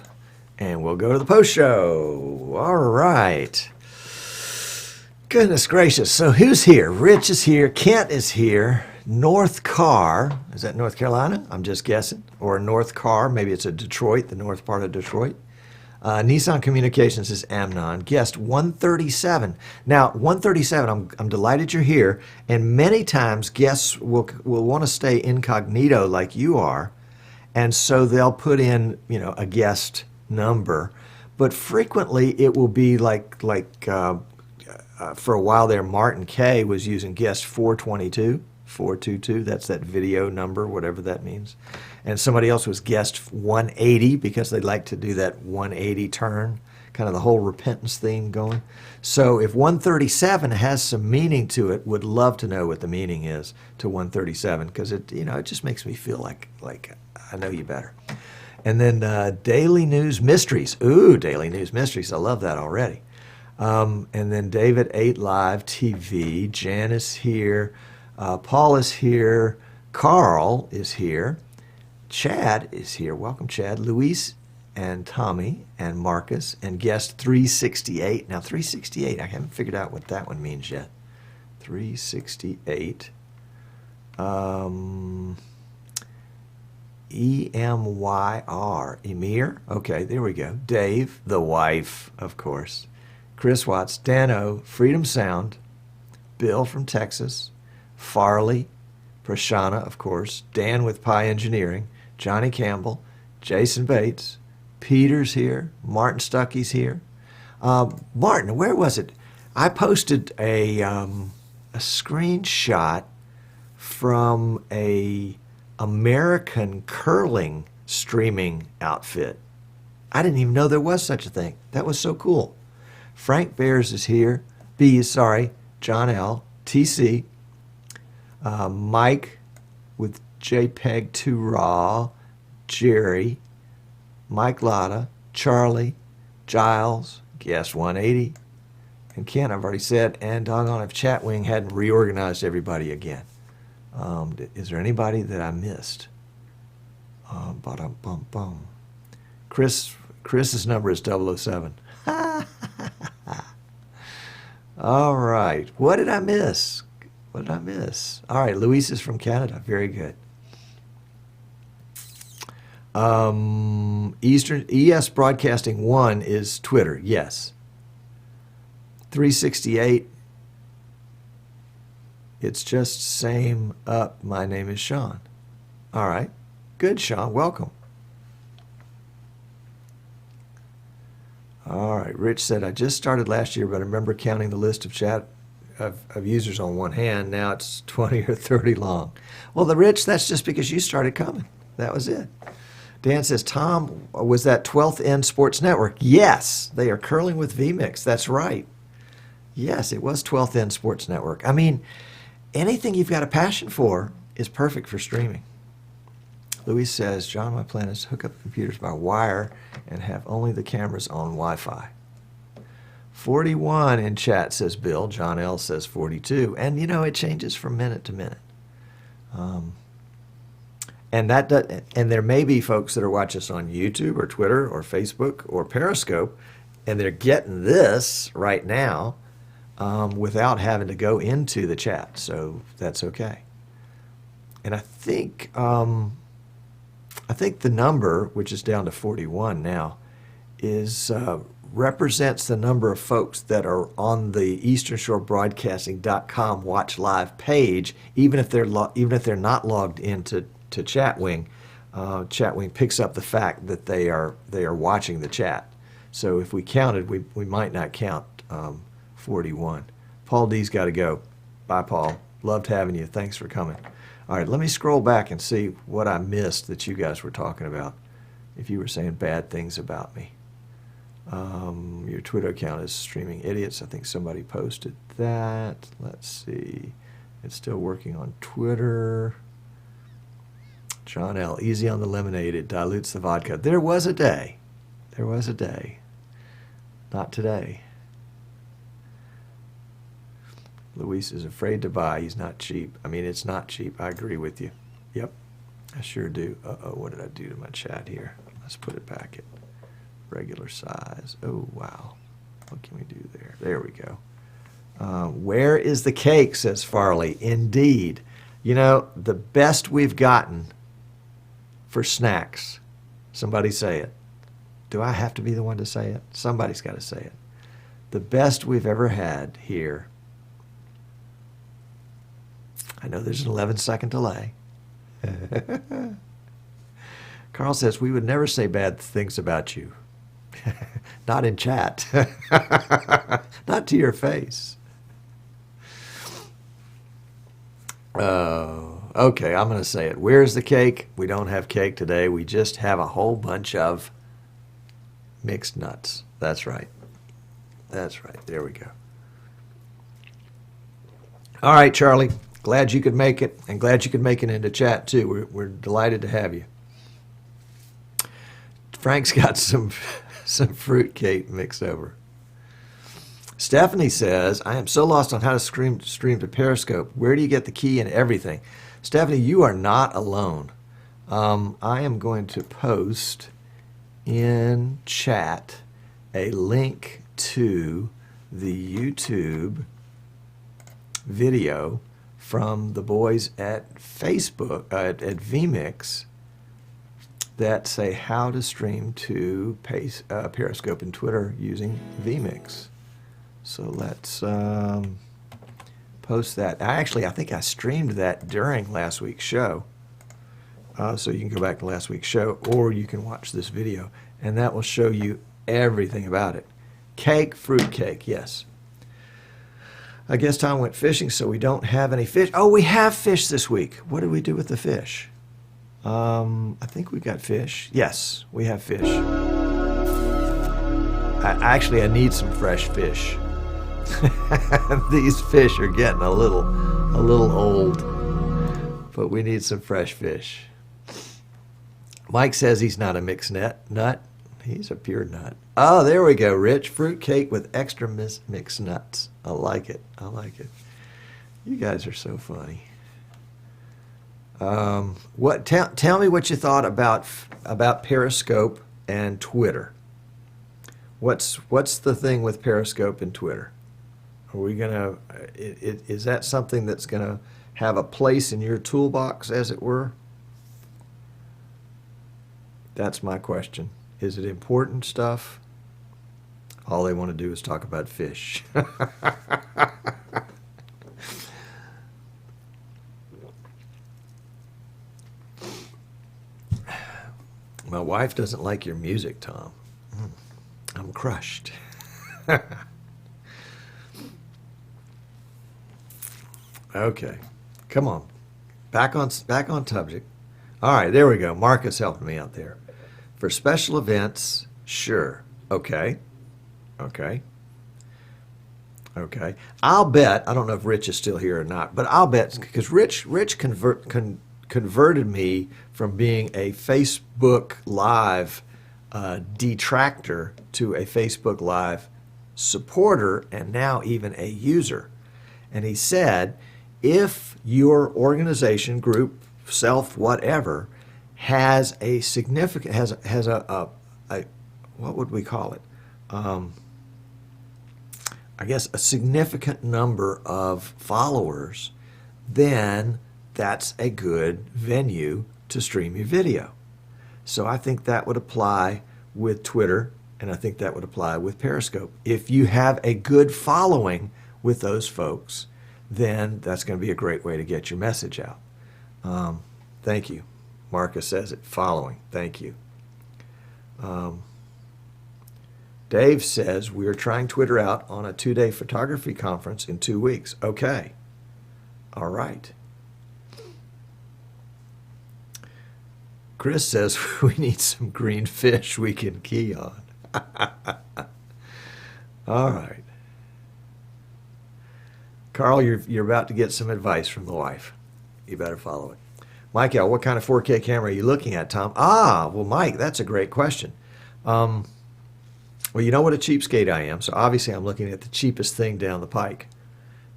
And we'll go to the post show. All right. Goodness gracious. So who's here? Rich is here. Kent is here. North Carr. Is that North Carolina? I'm just guessing. Or North Carr. Maybe it's a Detroit, the north part of Detroit. Nissan Communications is Amnon. Guest 137. Now, 137, I'm delighted you're here. And many times guests will want to stay incognito like you are. And so they'll put in, a guest number. But frequently it will be like for a while there, Martin K was using guest 422. That's that video number, whatever that means. And somebody else was guest 180 because they like to do that 180 turn, kind of the whole repentance theme going. So if 137 has some meaning to it, would love to know what the meaning is to 137 because it just makes me feel like I know you better. And then Daily News Mysteries. Ooh, Daily News Mysteries. I love that already. And then David 8 Live TV. Jan is here. Paul is here. Carl is here. Chad is here. Welcome, Chad. Luis and Tommy and Marcus and guest 368. Now, 368, I haven't figured out what that one means yet. 368. EMYR. Emir? Okay, there we go. Dave, the wife, of course. Chris Watts, Dano, Freedom Sound, Bill from Texas, Farley, Prashana, of course, Dan with Pi Engineering, Johnny Campbell, Jason Bates, Peter's here, Martin Stuckey's here. Martin, where was it? I posted a screenshot from a American curling streaming outfit. I didn't even know there was such a thing. That was so cool. Frank Bears is here. John L. TC. Mike with JPEG 2 Raw. Jerry. Mike Lotta. Charlie. Giles. Guest 180. And Ken, I've already said. And doggone if Chatwing hadn't reorganized everybody again. Is there anybody that I missed? Chris's number is 007. All right. What did I miss? All right. Luis is from Canada. Very good. Eastern ES Broadcasting 1 is Twitter. Yes. 368. It's just same up. My name is Sean. All right. Good, Sean. Welcome. All right. Rich said, I just started last year, but I remember counting the list of chat of users on one hand. Now it's 20 or 30 long. Well, Rich, that's just because you started coming. That was it. Dan says, Tom, was that 12th End Sports Network? Yes. They are curling with vMix. That's right. Yes, it was 12th End Sports Network. I mean, anything you've got a passion for is perfect for streaming. Luis says, John, my plan is to hook up the computers by wire and have only the cameras on Wi-Fi. 41 in chat, says Bill. John L. says 42. And, it changes from minute to minute. And there may be folks that are watching us on YouTube or Twitter or Facebook or Periscope, and they're getting this right now without having to go into the chat. So that's okay. And I think the number, which is down to 41 now, is represents the number of folks that are on the easternshorebroadcasting.com watch live page, even if they're not logged into Chatwing. Chatwing picks up the fact that they are watching the chat. So if we counted, we might not count 41. Paul D's got to go. Bye, Paul. Loved having you. Thanks for coming. All right, let me scroll back and see what I missed that you guys were talking about. If you were saying bad things about me. Your Twitter account is streaming idiots. I think somebody posted that. Let's see. It's still working on Twitter. John L. Easy on the lemonade. It dilutes the vodka. There was a day. There was a day. Not today. Luis is afraid to buy. He's not cheap. I mean, it's not cheap. I agree with you. Yep, I sure do. Uh-oh, what did I do to my chat here? Let's put it back at regular size. Oh, wow. What can we do there? There we go. Where is the cake, says Farley. Indeed. You know, the best we've gotten for snacks. Somebody say it. Do I have to be the one to say it? Somebody's got to say it. The best we've ever had here. I know there's an 11-second delay. Carl says, we would never say bad things about you. Not in chat. Not to your face. Okay, I'm going to say it. Where's the cake? We don't have cake today. We just have a whole bunch of mixed nuts. That's right. That's right. There we go. All right, Charlie. Glad you could make it, and glad you could make it into chat, too. We're delighted to have you. Frank's got some fruit cake mixed over. Stephanie says, I am so lost on how to stream to Periscope. Where do you get the key and everything? Stephanie, you are not alone. I am going to post in chat a link to the YouTube video from the boys at Facebook, at vMix, that say how to stream to Periscope and Twitter using vMix. So let's post that. I think I streamed that during last week's show. So you can go back to last week's show, or you can watch this video, and that will show you everything about it. Cake, fruit cake, yes. I guess Tom went fishing, so we don't have any fish. Oh, we have fish this week. What did we do with the fish? I think we got fish. Yes, we have fish. I need some fresh fish. These fish are getting a little old, but we need some fresh fish. Mike says he's not a mixed nut. He's a pure nut. Oh, there we go, Rich. Fruit cake with extra mixed nuts. I like it. I like it. You guys are so funny. Tell me what you thought about Periscope and Twitter. What's the thing with Periscope and Twitter? Are we gonna? Is that something that's gonna have a place in your toolbox, as it were? That's my question. Is it important stuff? All they want to do is talk about fish. My wife doesn't like your music, Tom. I'm crushed. Okay, come on. Back on subject. All right, there we go. Marcus helping me out there. For special events, sure. Okay. I'll bet, I don't know if Rich is still here or not, but I'll bet, because Rich converted me from being a Facebook Live detractor to a Facebook Live supporter, and now even a user. And he said, if your organization, group, self, whatever, has a significant, has a what would we call it? I guess a significant number of followers, then that's a good venue to stream your video. So I think that would apply with Twitter, and I think that would apply with Periscope. If you have a good following with those folks, then that's going to be a great way to get your message out. Thank you. Marcus says it, following. Thank you. Dave says, we are trying Twitter out on a 2-day photography conference in 2 weeks. Okay. All right. Chris says, we need some green fish we can key on. All right. Carl, you're about to get some advice from the wife. You better follow it. Mike L., what kind of 4K camera are you looking at, Tom? Well, Mike, that's a great question. Well, you know what a cheapskate I am, so obviously I'm looking at the cheapest thing down the pike.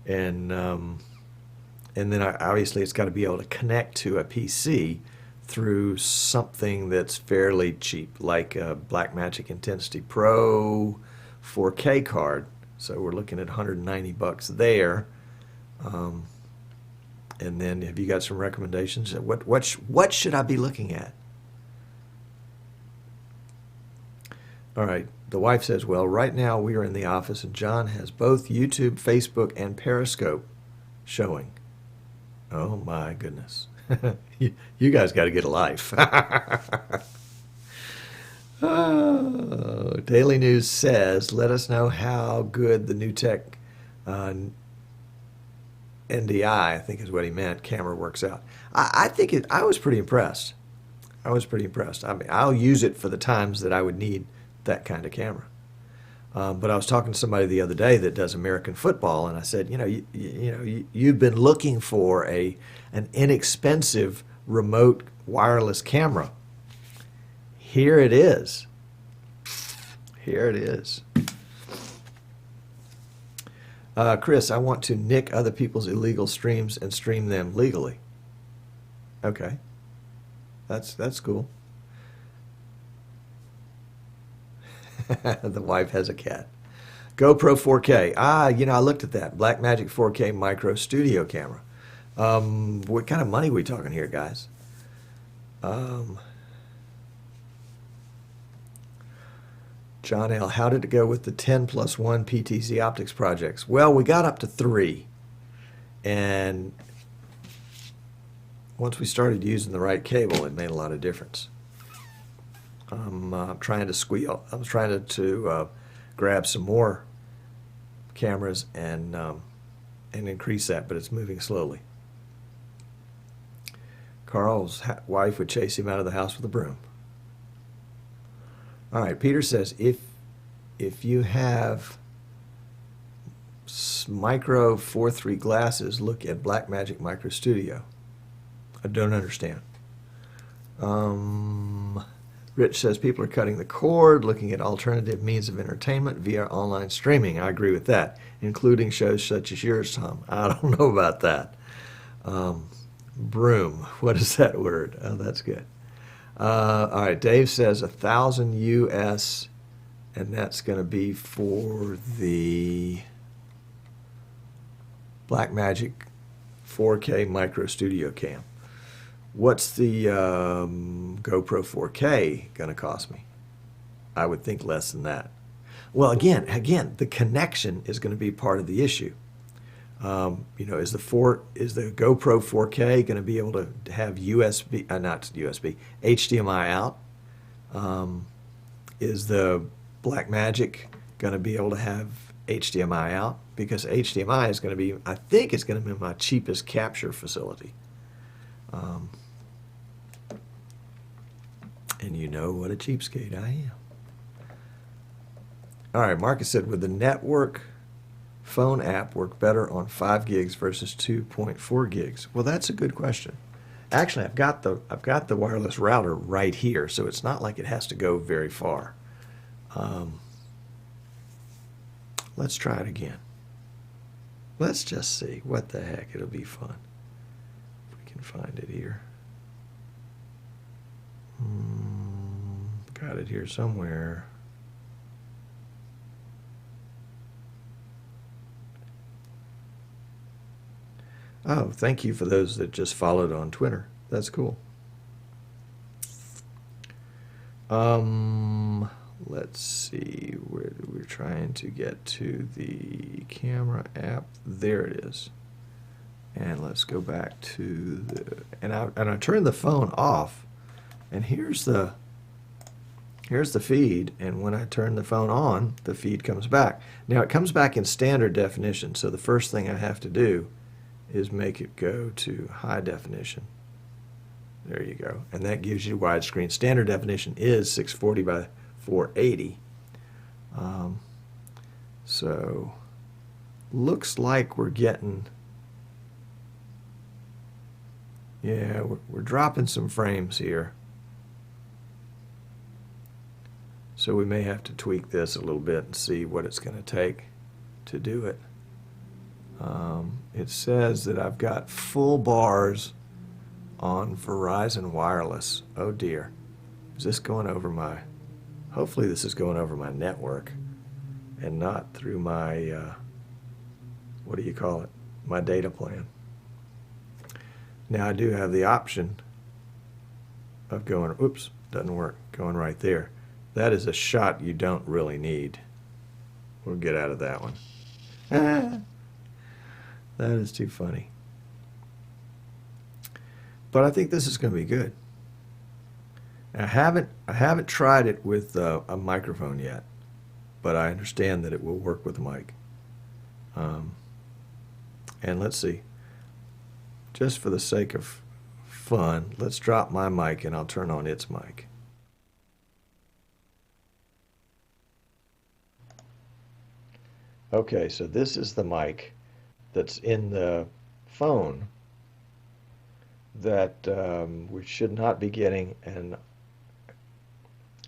And then obviously it's got to be able to connect to a PC through something that's fairly cheap, like a Blackmagic Intensity Pro 4K card. So we're looking at $190 there. And then have you got some recommendations? What should I be looking at? All right. The wife says, well, right now we are in the office and John has both YouTube, Facebook, and Periscope showing. Oh, my goodness. You guys got to get a life. Oh, Daily News says, let us know how good the new tech NDI, I think is what he meant, camera works out. I was pretty impressed. I mean, I'll use it for the times that I would need that kind of camera. But I was talking to somebody the other day that does American football, and I said, you've been looking for an inexpensive remote wireless camera. Here it is. Here it is. Chris, I want to nick other people's illegal streams and stream them legally. Okay. That's cool. The wife has a cat. GoPro 4K. I looked at that. Blackmagic 4K micro studio camera. What kind of money are we talking here, guys? John L., how did it go with the 10+1 PTZ optics projects? Well, we got up to 3. And once we started using the right cable, it made a lot of difference. I'm trying to grab some more cameras and increase that, but it's moving slowly. Carl's wife would chase him out of the house with a broom. All right, Peter says, if you have micro 4.3 glasses, look at Blackmagic Micro Studio. I don't understand. Rich says people are cutting the cord, looking at alternative means of entertainment via online streaming. I agree with that, including shows such as yours, Tom. I don't know about that. Broom, what is that word? Oh, that's good. All right, Dave says 1,000 US, and that's going to be for the Blackmagic 4K Micro Studio Cam. What's the GoPro 4K going to cost me? I would think less than that. Well, again, the connection is going to be part of the issue. Is the GoPro 4K going to be able to have HDMI out? Is the Blackmagic going to be able to have HDMI out? Because HDMI is going to be, I think it's going to be my cheapest capture facility. And you know what a cheapskate I am. All right, Marcus said, would the network phone app work better on 5 gigs versus 2.4 gigs? Well, that's a good question. Actually, I've got the wireless router right here, so it's not like it has to go very far. Let's try it again. Let's just see. What the heck? It'll be fun. If we can find it here. Got it here somewhere. Oh, thank you for those that just followed on Twitter. That's cool. Let's see. We're trying to get to the camera app. There it is. And let's go back to the, and I turned the phone off, and here's the feed, and when I turn the phone on, the feed comes back. Now it comes back in standard definition, so the first thing I have to do is make it go to high definition. There you go. And that gives you widescreen. Standard definition is 640 by 480. So looks like we're getting, yeah, we're dropping some frames here. So we may have to tweak this a little bit and see what it's going to take to do it. It says that I've got full bars on Verizon Wireless. Oh dear. Is this going over my, hopefully this is going over my network and not through my, what do you call it, my data plan. Now I do have the option of going, oops, doesn't work, going right there. That is a shot you don't really need. We'll get out of that one. That is too funny. But I think this is going to be good. I haven't tried it with a microphone yet, but I understand that it will work with a mic. And let's see. Just for the sake of fun, let's drop my mic and I'll turn on its mic. Okay, so this is the mic that's in the phone that we should not be getting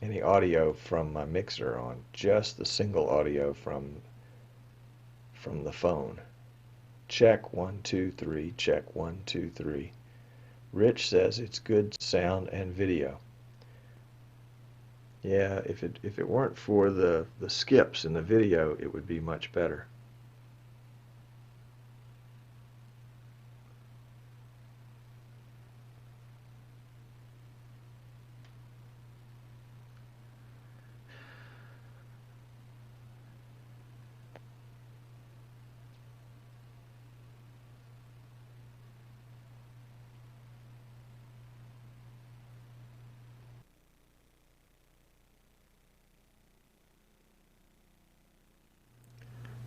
any audio from my mixer on, just the single audio from the phone. Check 1 2 3, check 1 2 3. Rich says it's good sound and video. Yeah, if it weren't for the skips in the video, it would be much better.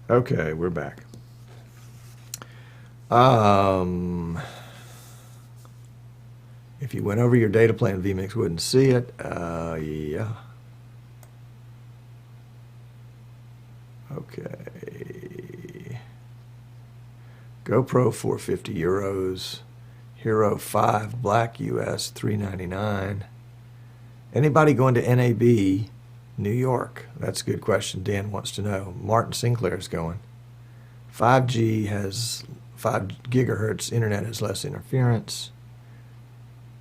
Okay, we're back. If you went over your data plan, vMix wouldn't see it. Yeah. Okay. GoPro 450 euros. Hero 5 Black US 399. Anybody going to NAB New York? That's a good question. Dan wants to know. Martin Sinclair's going. 5G has 5 gigahertz internet has less interference.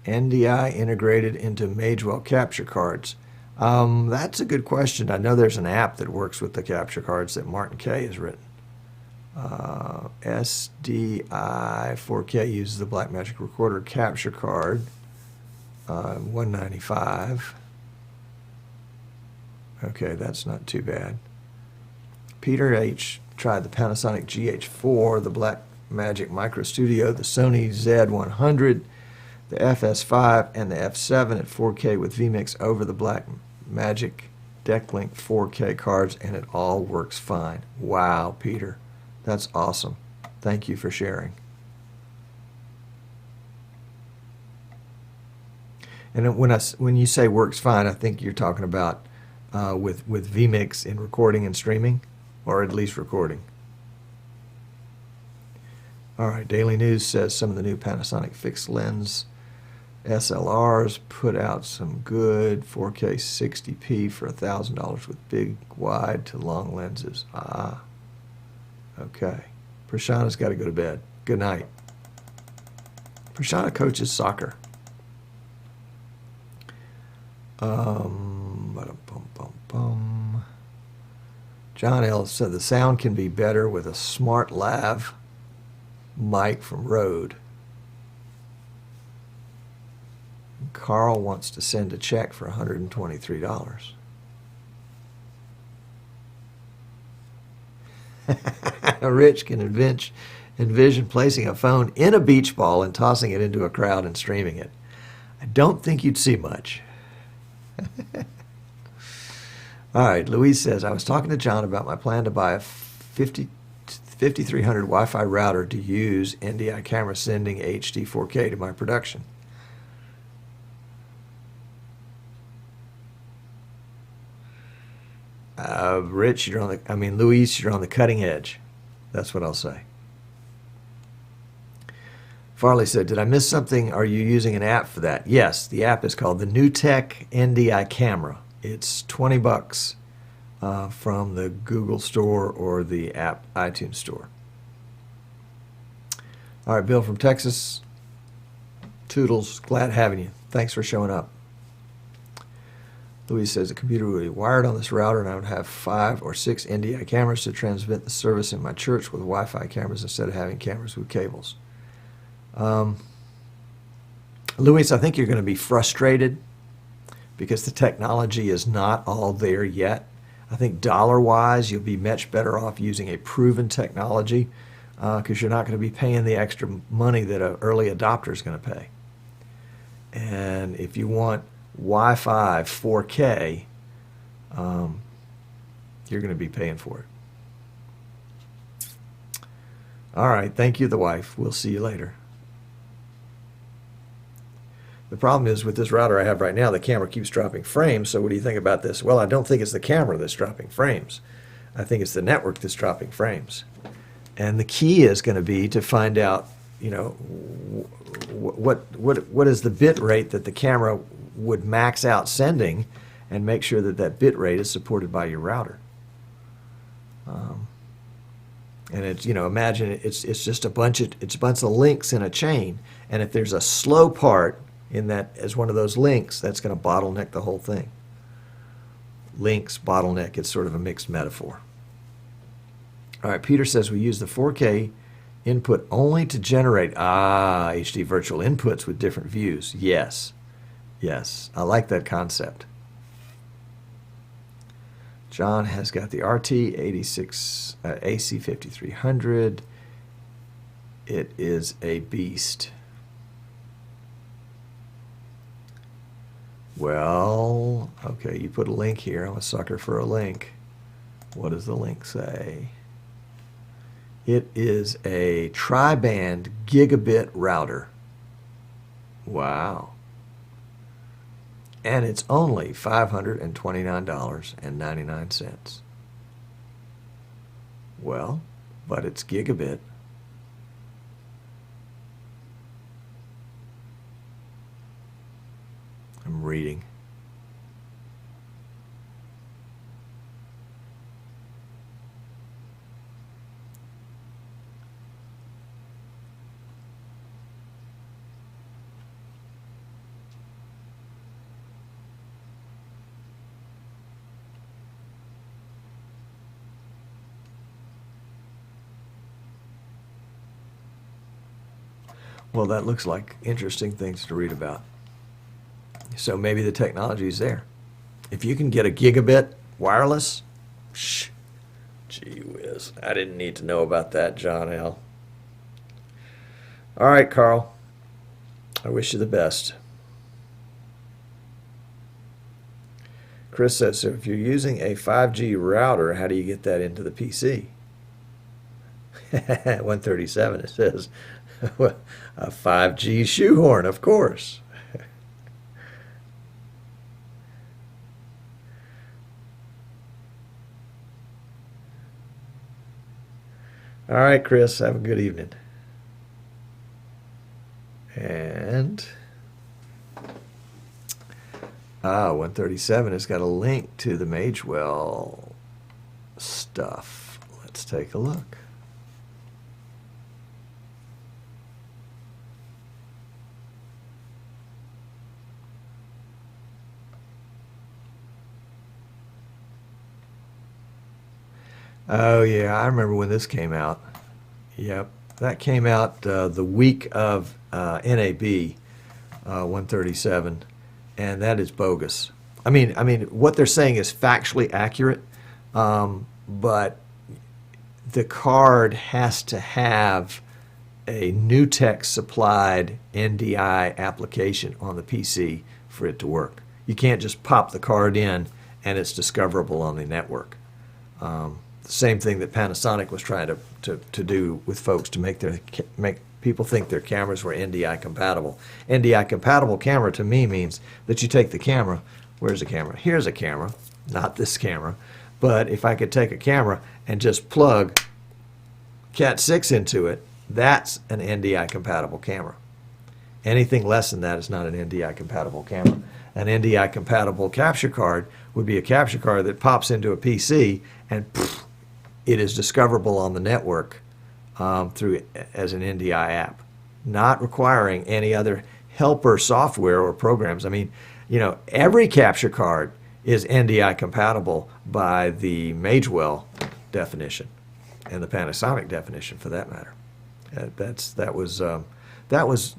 NDI integrated into Magewell capture cards. That's a good question. I know there's an app that works with the capture cards that Martin K has written. SDI 4K uses the Blackmagic Recorder capture card. $195. Okay, that's not too bad. Peter H. tried the Panasonic GH4, the Blackmagic Micro Studio, the Sony Z100, the FS5, and the F7 at 4K with vMix over the Blackmagic DeckLink 4K cards, and it all works fine. Wow, Peter. That's awesome. Thank you for sharing. And when you say works fine, I think you're talking about with vMix in recording and streaming, or at least recording. All right, Daily News says some of the new Panasonic fixed lens SLRs put out some good 4K 60p for $1,000 with big, wide to long lenses. Ah, okay. Prashana's got to go to bed. Good night. Prashana coaches soccer. John L. said the sound can be better with a smart lav mic from Rode. Carl wants to send a check for $123. Rich can envision placing a phone in a beach ball and tossing it into a crowd and streaming it. I don't think you'd see much. All right, Louise says, I was talking to John about my plan to buy a 5300 Wi-Fi router to use NDI camera sending HD 4K to my production. Rich, Louise, you're on the cutting edge. That's what I'll say. Farley said, did I miss something? Are you using an app for that? Yes, the app is called the NewTek NDI Camera. It's $20 from the Google Store or the app iTunes Store. All right, Bill from Texas. Toodles, glad having you. Thanks for showing up. Louise says, the computer would be wired on this router and I would have 5 or 6 NDI cameras to transmit the service in my church with Wi-Fi cameras instead of having cameras with cables. Louise, I think you're going to be frustrated because the technology is not all there yet. I think dollar-wise, you'll be much better off using a proven technology because you're not going to be paying the extra money that an early adopter is going to pay. And if you want Wi-Fi 4K, you're going to be paying for it. All right, thank you, the wife. We'll see you later. The problem is with this router I have right now, the camera keeps dropping frames. So what do you think about this? Well, I don't think it's the camera that's dropping frames. I think it's the network that's dropping frames. And the key is going to be to find out, what is the bit rate that the camera would max out sending, and make sure that that bit rate is supported by your router. And it's, imagine it's just a bunch of links in a chain, and if there's a slow part in that as one of those links, that's going to bottleneck the whole thing. Links, bottleneck, it's sort of a mixed metaphor. All right, Peter says we use the 4K input only to generate HD virtual inputs with different views. Yes, I like that concept. John has got the RT86 AC5300. It is a beast. Well, okay, you put a link here. I'm a sucker for a link. What does the link say? It is a tri-band gigabit router. Wow. And it's only $529.99. Well, but it's gigabit. I'm reading. Well, that looks like interesting things to read about. So maybe the technology is there. If you can get a gigabit wireless, gee whiz. I didn't need to know about that, John L. All right, Carl. I wish you the best. Chris says, so if you're using a 5G router, how do you get that into the PC? 137, it says, a 5G shoehorn, of course. All right, Chris, have a good evening. And 137 has got a link to the Magewell stuff. Let's take a look. Oh, yeah, I remember when this came out. Yep, that came out the week of NAB 137, and that is bogus. I mean, what they're saying is factually accurate, but the card has to have a Nutex supplied NDI application on the PC for it to work. You can't just pop the card in and it's discoverable on the network. The same thing that Panasonic was trying to do with folks to make people think their cameras were NDI compatible. NDI compatible camera to me means that you take the camera. Where's the camera? Here's a camera, not this camera. But if I could take a camera and just plug Cat 6 into it, that's an NDI compatible camera. Anything less than that is not an NDI compatible camera. An NDI compatible capture card would be a capture card that pops into a PC and it is discoverable on the network through as an NDI app, not requiring any other helper software or programs. I mean, every capture card is NDI compatible by the Magewell definition and the Panasonic definition for that matter. That was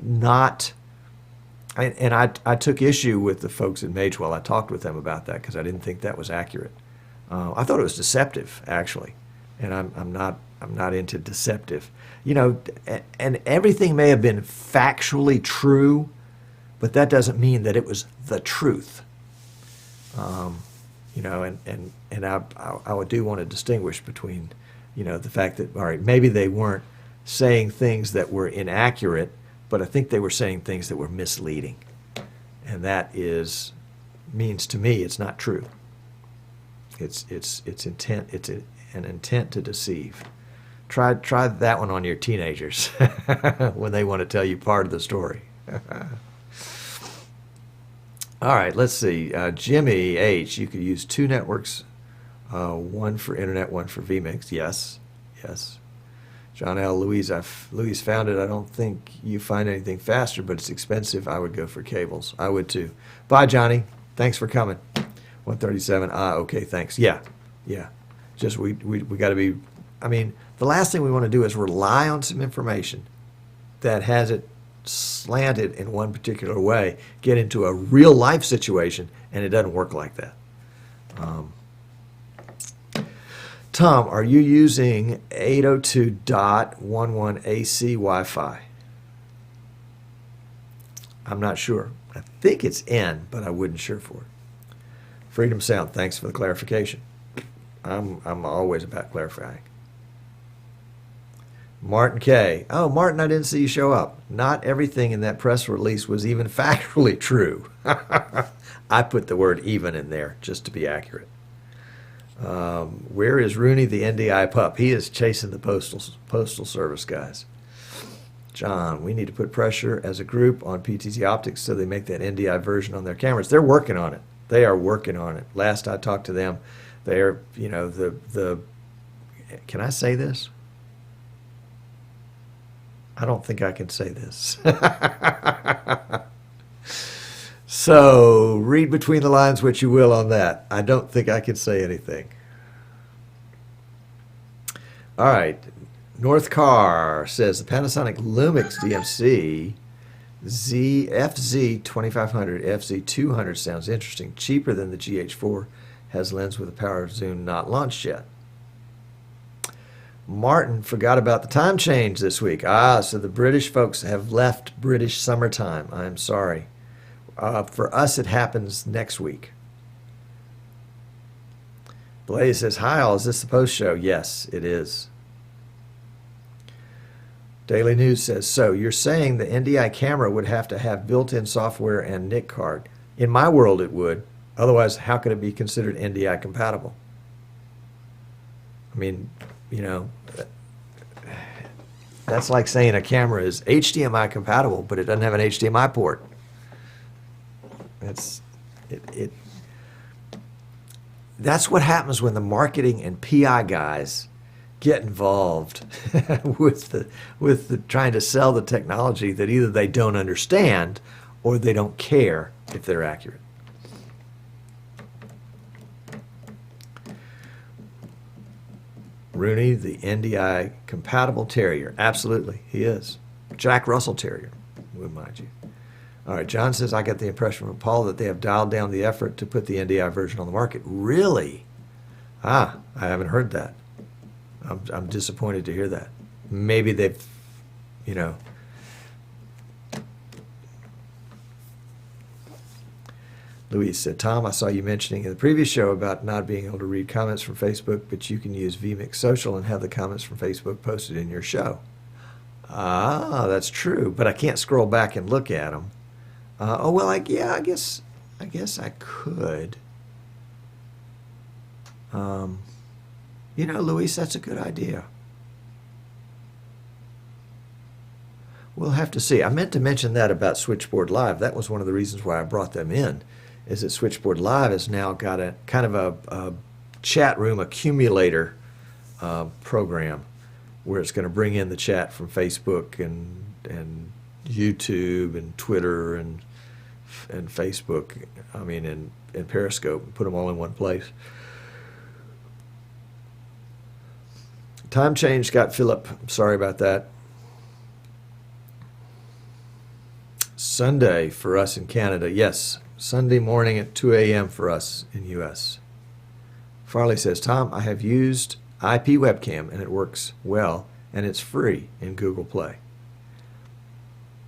not, and I took issue with the folks at Magewell. I talked with them about that because I didn't think that was accurate. I thought it was deceptive actually, and I'm not into deceptive. And everything may have been factually true, but that doesn't mean that it was the truth. And I do want to distinguish between, the fact that, all right, maybe they weren't saying things that were inaccurate, but I think they were saying things that were misleading. And that means to me it's not true. It's intent. It's an intent to deceive. Try that one on your teenagers when they want to tell you part of the story. All right, let's see. Jimmy H., you could use two networks, one for internet, one for vMix. Yes. John L. Louise found it. I don't think you find anything faster, but it's expensive. I would go for cables. I would too. Bye, Johnny. Thanks for coming. 137. Okay, thanks. Yeah. Just we got to be, the last thing we want to do is rely on some information that has it slanted in one particular way, get into a real life situation, and it doesn't work like that. Tom, are you using 802.11 AC Wi-Fi? I'm not sure. I think it's N, but I wasn't sure for it. Freedom Sound, thanks for the clarification. I'm always about clarifying. Martin K. Oh, Martin, I didn't see you show up. Not everything in that press release was even factually true. I put the word even in there just to be accurate. Where is Rooney, the NDI pup? He is chasing the postal service guys. John, we need to put pressure as a group on PTZ Optics so they make that NDI version on their cameras. They're working on it. They are working on it. Last I talked to them, they're, can I say this? I don't think I can say this. So read between the lines what you will on that. I don't think I can say anything. All right. North Car says the Panasonic Lumix DMC FZ2500 FZ200 sounds interesting. Cheaper than the GH4. Has lens with a power zoom not launched yet. Martin forgot about the time change this week. So the British folks have left British summertime. I'm sorry. For us, it happens next week. Blaze says, hi all, is this the post show? Yes, it is. Daily News says, so you're saying the NDI camera would have to have built-in software and NIC card. In my world, it would. Otherwise, how could it be considered NDI compatible? That's like saying a camera is HDMI compatible, but it doesn't have an HDMI port. That's what happens when the marketing and PI guys get involved with the trying to sell the technology that either they don't understand or they don't care if they're accurate. Rooney, the NDI compatible Terrier. Absolutely, he is. Jack Russell Terrier, would mind you. All right, John says, I got the impression from Paul that they have dialed down the effort to put the NDI version on the market. Really? I haven't heard that. I'm disappointed to hear that. Maybe they've, you know. Louise said, Tom, I saw you mentioning in the previous show about not being able to read comments from Facebook, but you can use vMix Social and have the comments from Facebook posted in your show. Ah, that's true, but I can't scroll back and look at them. Oh well, I guess I could. You know, Luis, that's a good idea. We'll have to see. I meant to mention that about Switchboard Live. That was one of the reasons why I brought them in, is that Switchboard Live has now got a kind of a chat room accumulator program where it's going to bring in the chat from Facebook and YouTube and Twitter and Facebook, I mean, and Periscope, and put them all in one place. Time change got Philip. Sorry about that. Sunday for us in Canada. Yes, Sunday morning at 2 a.m. for us in U.S. Farley says, Tom, I have used IP webcam and it works well and it's free in Google Play.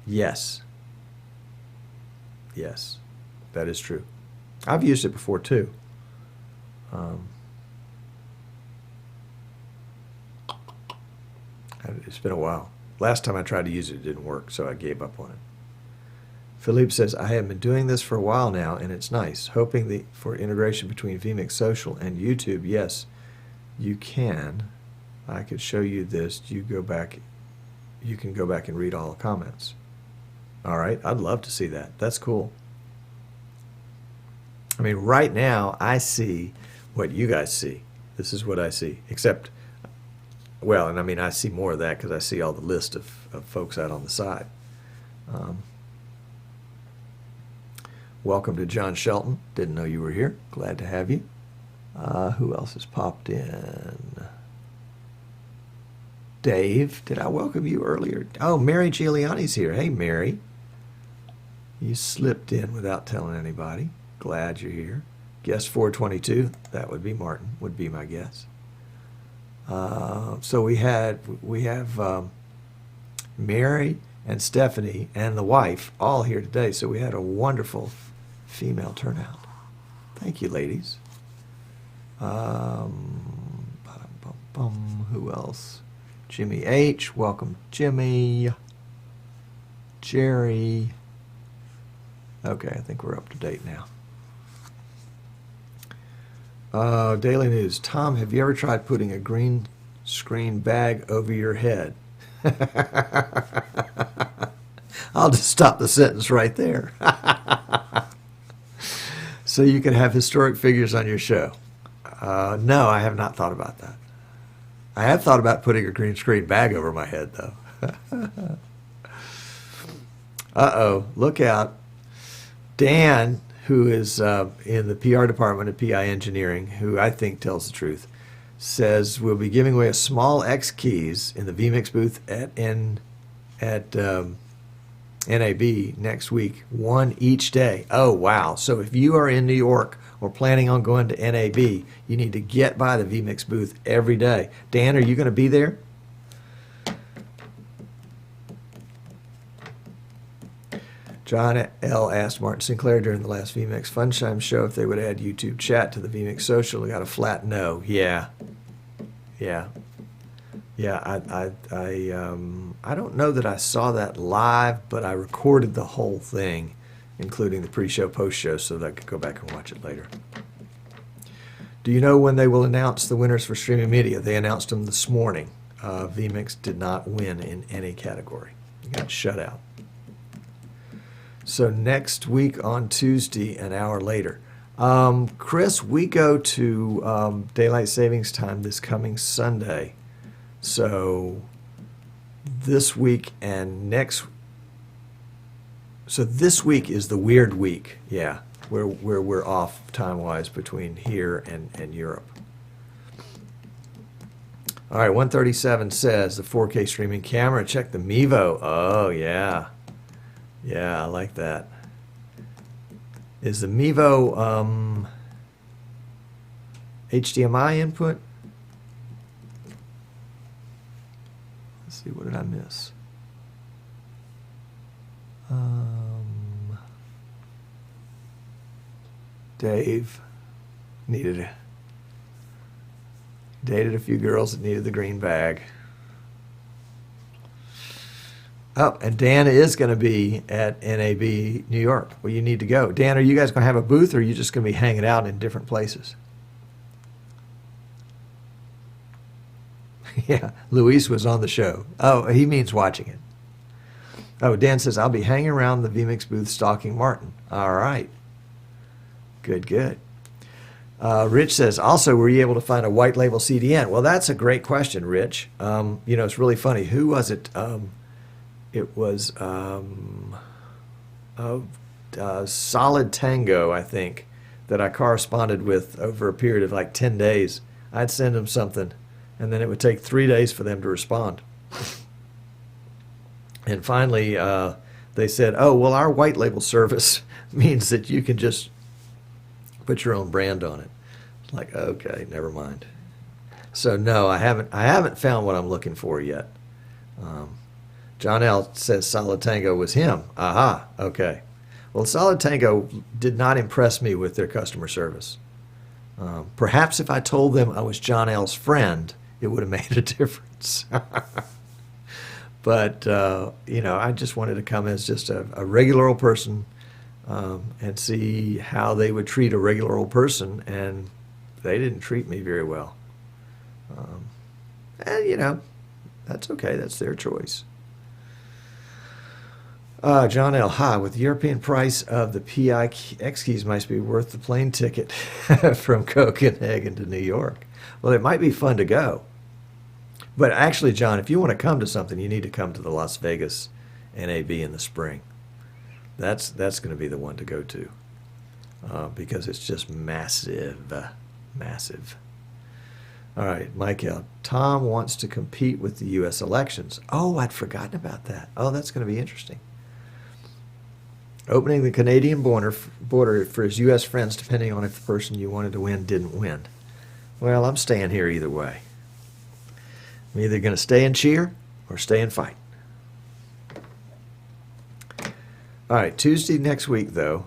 Yes. Yes, that is true. I've used it before too. It's been a while. Last time I tried to use it, it didn't work, so I gave up on it. Philippe says, I have been doing this for a while now, and it's nice. Hoping for integration between vMix Social and YouTube. Yes, you can. I could show you this. You can go back and read all the comments. All right, I'd love to see that. That's cool. I mean, right now, I see what you guys see. This is what I see, except, well, and I mean, I see more of that because I see all the list of folks out on the side. Welcome to John Shelton. Didn't know you were here. Glad to have you. Who else has popped in? Dave, did I welcome you earlier? Oh, Mary Giuliani's here. Hey, Mary. You slipped in without telling anybody. Glad you're here. Guest 422, that would be Martin, would be my guess. So we have Mary and Stephanie and the wife all here today. So we had a wonderful female turnout. Thank you, ladies. Who else? Jimmy H. Welcome, Jimmy. Jerry. Okay, I think we're up to date now. Daily News. Tom, have you ever tried putting a green screen bag over your head? I'll just stop the sentence right there. So you can have historic figures on your show. No, I have not thought about that. I have thought about putting a green screen bag over my head, though. Uh-oh, look out. Dan, who is in the PR department at PI Engineering, who I think tells the truth, says we'll be giving away a small X keys in the vMix booth at NAB next week, one each day. Oh, wow. So if you are in New York or planning on going to NAB, you need to get by the vMix booth every day. Dan, are you going to be there? John L. asked Martin Sinclair during the last vMix Funtime show if they would add YouTube chat to the vMix Social. He got a flat no. Yeah. I don't know that I saw that live, but I recorded the whole thing, including the pre-show, post-show, so that I could go back and watch it later. Do you know when they will announce the winners for streaming media? They announced them this morning. vMix did not win in any category. You got shut out. So next week on Tuesday, an hour later. Chris, we go to Daylight Savings Time this coming Sunday. So this week and next. So this week is the weird week, yeah, where we're off time-wise between here and Europe. All right, 137 says the 4K streaming camera. Check the Mevo. Oh, yeah. Yeah, I like that. Is the Mevo HDMI input? Let's see, what did I miss? Dave dated a few girls that needed the green bag. Oh, and Dan is going to be at NAB New York. Well, you need to go. Dan, are you guys going to have a booth, or are you just going to be hanging out in different places? Yeah, Luis was on the show. Oh, he means watching it. Oh, Dan says, I'll be hanging around the vMix booth stalking Martin. All right. Good, good. Rich says, also, were you able to find a white label CDN? Well, that's a great question, Rich. It's really funny. Who was it? It was Solid Tango, I think, that I corresponded with over a period of like 10 days. I'd send them something, and then it would take 3 days for them to respond. And finally, they said, oh, well, our white label service means that you can just put your own brand on it. Like, okay, never mind. So no, I haven't found what I'm looking for yet. John L. says Solid Tango was him. Aha, okay. Well, Solid Tango did not impress me with their customer service. Perhaps if I told them I was John L.'s friend, it would have made a difference. But, I just wanted to come as just a regular old person and see how they would treat a regular old person, and they didn't treat me very well. And, that's okay. That's their choice. John L. Hi, with the European price of the PIX keys might be worth the plane ticket from Copenhagen to New York. Well, it might be fun to go. But actually, John, if you want to come to something, you need to come to the Las Vegas NAB in the spring. That's going to be the one to go to because it's just massive, massive. All right, Michael. Tom wants to compete with the U.S. elections. Oh, I'd forgotten about that. Oh, that's going to be interesting. Opening the Canadian border for his U.S. friends, depending on if the person you wanted to win didn't win. Well, I'm staying here either way. I'm either going to stay and cheer or stay and fight. All right, Tuesday next week, though,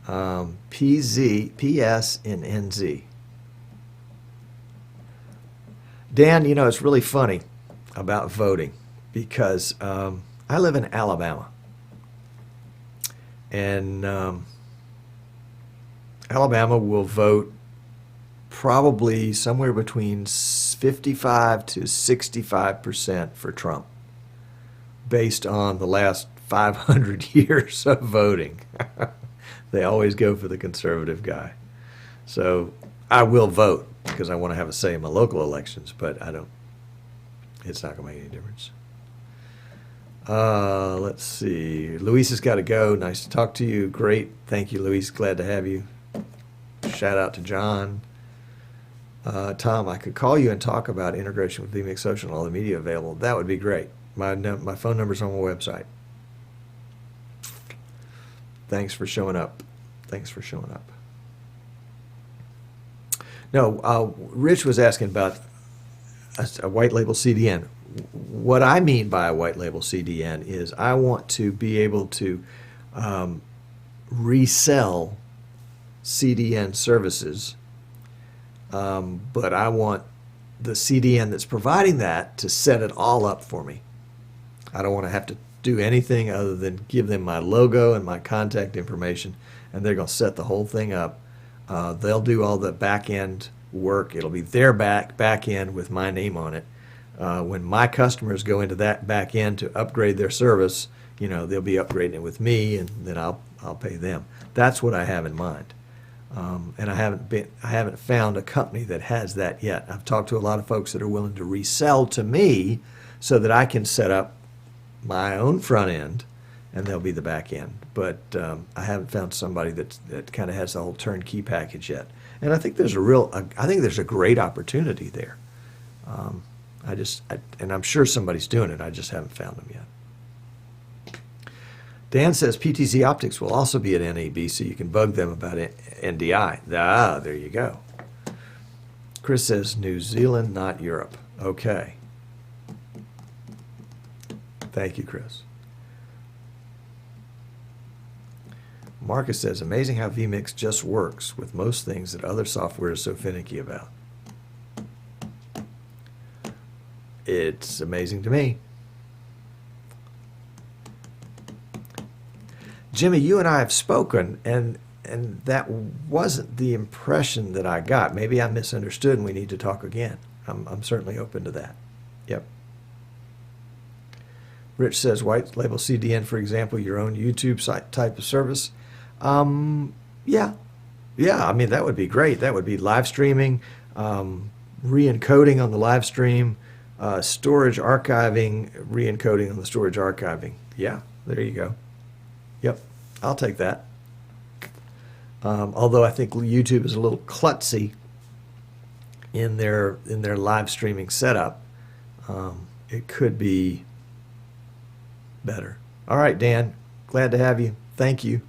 PZ, PS, and NZ. Dan, it's really funny about voting because I live in Alabama. And Alabama will vote probably somewhere between 55 to 65% for Trump based on the last 500 years of voting. They always go for the conservative guy. So I will vote because I want to have a say in my local elections, but it's not going to make any difference. Let's see. Luis has got to go. Nice to talk to you. Great. Thank you, Luis. Glad to have you. Shout out to John. Tom, I could call you and talk about integration with vMix Social and all the media available. That would be great. My phone number's on my website. Thanks for showing up. Thanks for showing up. No, Rich was asking about a white label CDN. What I mean by a white label CDN is I want to be able to resell CDN services, but I want the CDN that's providing that to set it all up for me. I don't want to have to do anything other than give them my logo and my contact information, and they're going to set the whole thing up. They'll do all the back-end work. It'll be their back end with my name on it. When my customers go into that back end to upgrade their service, they'll be upgrading it with me, and then I'll pay them. That's what I have in mind. And I haven't found a company that has that yet. I've talked to a lot of folks that are willing to resell to me so that I can set up my own front end, and they'll be the back end. But I haven't found somebody that kind of has the whole turnkey package yet. And I think there's a great opportunity there. And I'm sure somebody's doing it. I just haven't found them yet. Dan says PTZ Optics will also be at NAB, so you can bug them about NDI. Ah, there you go. Chris says New Zealand, not Europe. Okay. Thank you, Chris. Marcus says, amazing how vMix just works with most things that other software is so finicky about. It's amazing to me. Jimmy, you and I have spoken, and that wasn't the impression that I got. Maybe I misunderstood and we need to talk again. I'm certainly open to that. Yep. Rich says, white label CDN, for example, your own YouTube site type of service. Yeah. I mean, that would be great. That would be live streaming, re-encoding on the live stream, storage archiving, re-encoding on the storage archiving. Yeah, there you go. Yep, I'll take that. Although I think YouTube is a little klutzy in their live streaming setup, it could be better. All right, Dan, glad to have you. Thank you.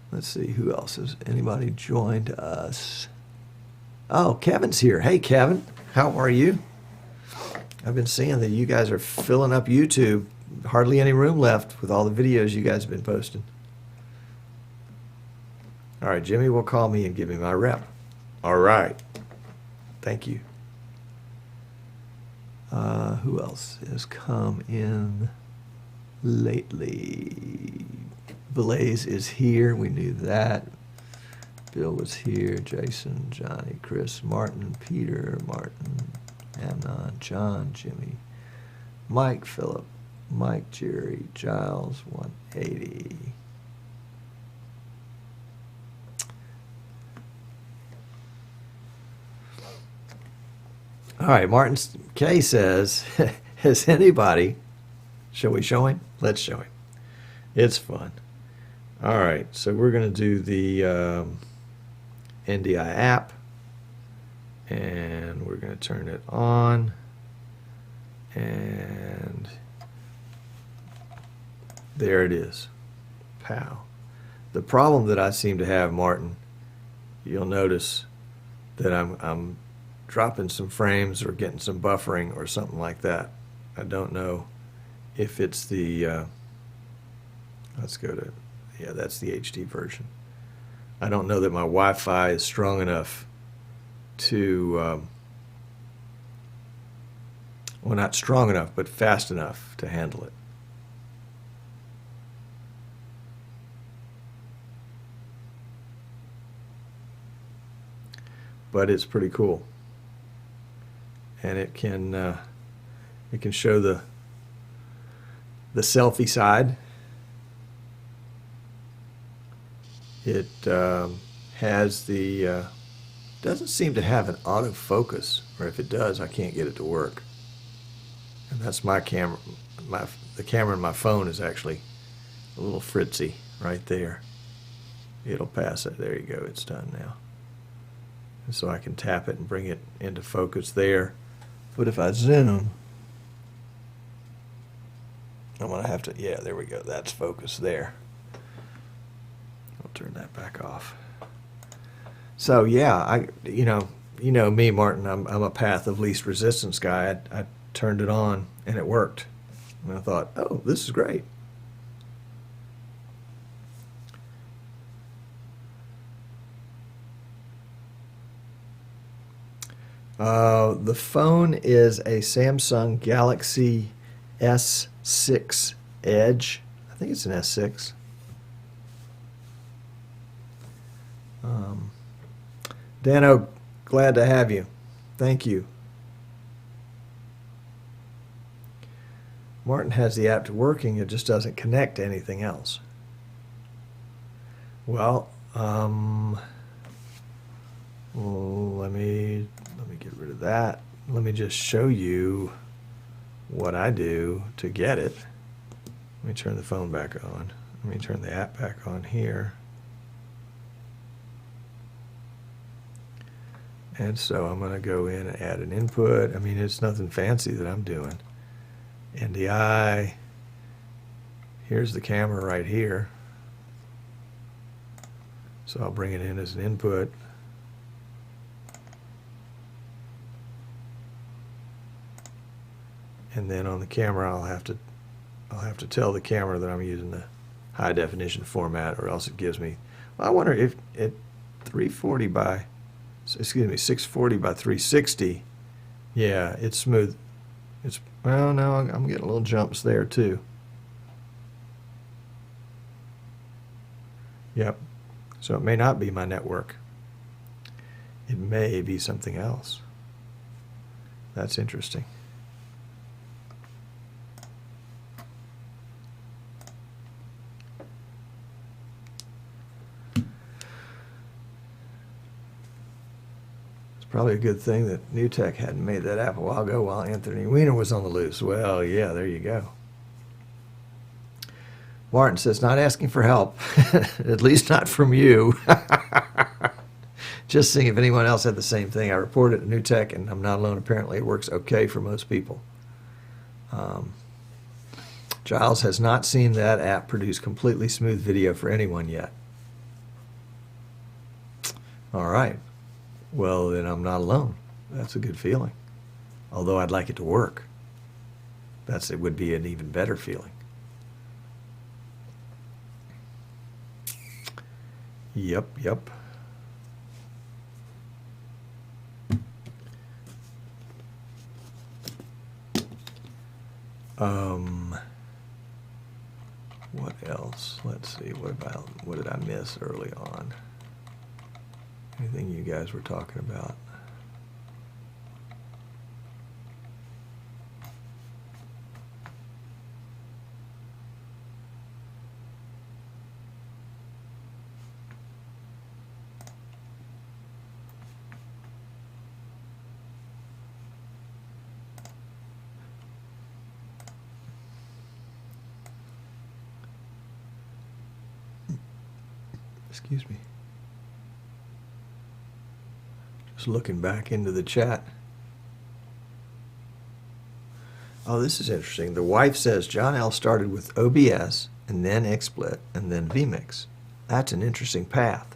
Let's see, who else has anybody joined us? Oh, Kevin's here. Hey, Kevin, how are you? I've been seeing that you guys are filling up YouTube. Hardly any room left with all the videos you guys have been posting. All right, Jimmy will call me and give me my rep. All right. Thank you. Who else has come in lately? Blaze is here. We knew that. Bill was here. Jason, Johnny, Chris, Martin, Peter, Martin, Amnon, John, Jimmy, Mike, Philip, Mike, Jerry, Giles, 180. All right, Martin K says, has anybody, shall we show him? Let's show him. It's fun. All right, so we're going to do the NDI app, and we're going to turn it on, and there it is. Pow. The problem that I seem to have, Martin, you'll notice that I'm dropping some frames or getting some buffering or something like that. I don't know if it's the, let's go to, yeah, that's the HD version. I don't know that my Wi-Fi is strong enough to, well, not strong enough, but fast enough to handle it. But it's pretty cool. And it can show the selfie side. It has the doesn't seem to have an autofocus, or if it does, I can't get it to work. And that's my camera. The camera in my phone is actually a little fritzy right there. It'll pass it. There you go. It's done now. And so I can tap it and bring it into focus there. But if I zoom, I'm going to have to, yeah, there we go. That's focus there. I'll turn that back off. So yeah, you know me, Martin. I'm a path of least resistance guy. I turned it on and it worked, and I thought, oh, this is great. The phone is a Samsung Galaxy S6 Edge. I think it's an S6. Dano, glad to have you. Thank you. Martin has the app working, it just doesn't connect to anything else. Well, let me get rid of that. Let me just show you what I do to get it. Let me turn the phone back on. Let me turn the app back on here. And so I'm going to go in and add an input. I mean, it's nothing fancy that I'm doing. NDI. Here's the camera right here. So So I'll bring it in as an input. And then on the camera, I'll have to tell the camera that I'm using the high definition format, or else it gives me. Well, I wonder if at 640 by 360. Yeah, it's smooth. Well, no, I'm getting little jumps there too. Yep. So it may not be my network. It may be something else. That's interesting. Probably a good thing that New Tech hadn't made that app a while ago while Anthony Weiner was on the loose. Well, yeah, there you go. Martin says, not asking for help, at least not from you. Just seeing if anyone else had the same thing. I reported it to New Tech, and I'm not alone. Apparently, it works okay for most people. Giles has not seen that app produce completely smooth video for anyone yet. All right. Well, then I'm not alone. That's a good feeling. Although I'd like it to work. It would be an even better feeling. Yep. What else? Let's see. What did I miss early on? Anything you guys were talking about? Excuse me. Just looking back into the chat. Oh, this is interesting. The wife says John L. started with OBS and then XSplit and then vMix. That's an interesting path.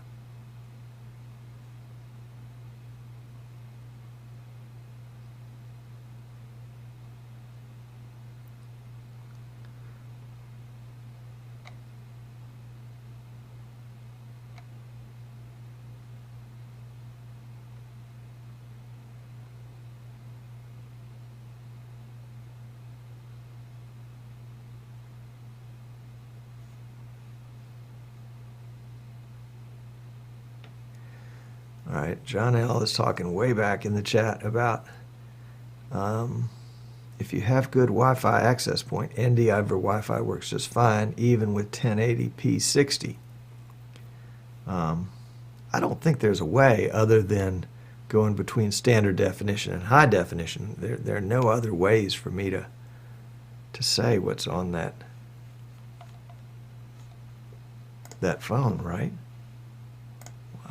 All right, John L. is talking way back in the chat about if you have good Wi-Fi access point, NDI over Wi-Fi works just fine, even with 1080p 60. I don't think there's a way other than going between standard definition and high definition. There are no other ways for me to say what's on that phone, right?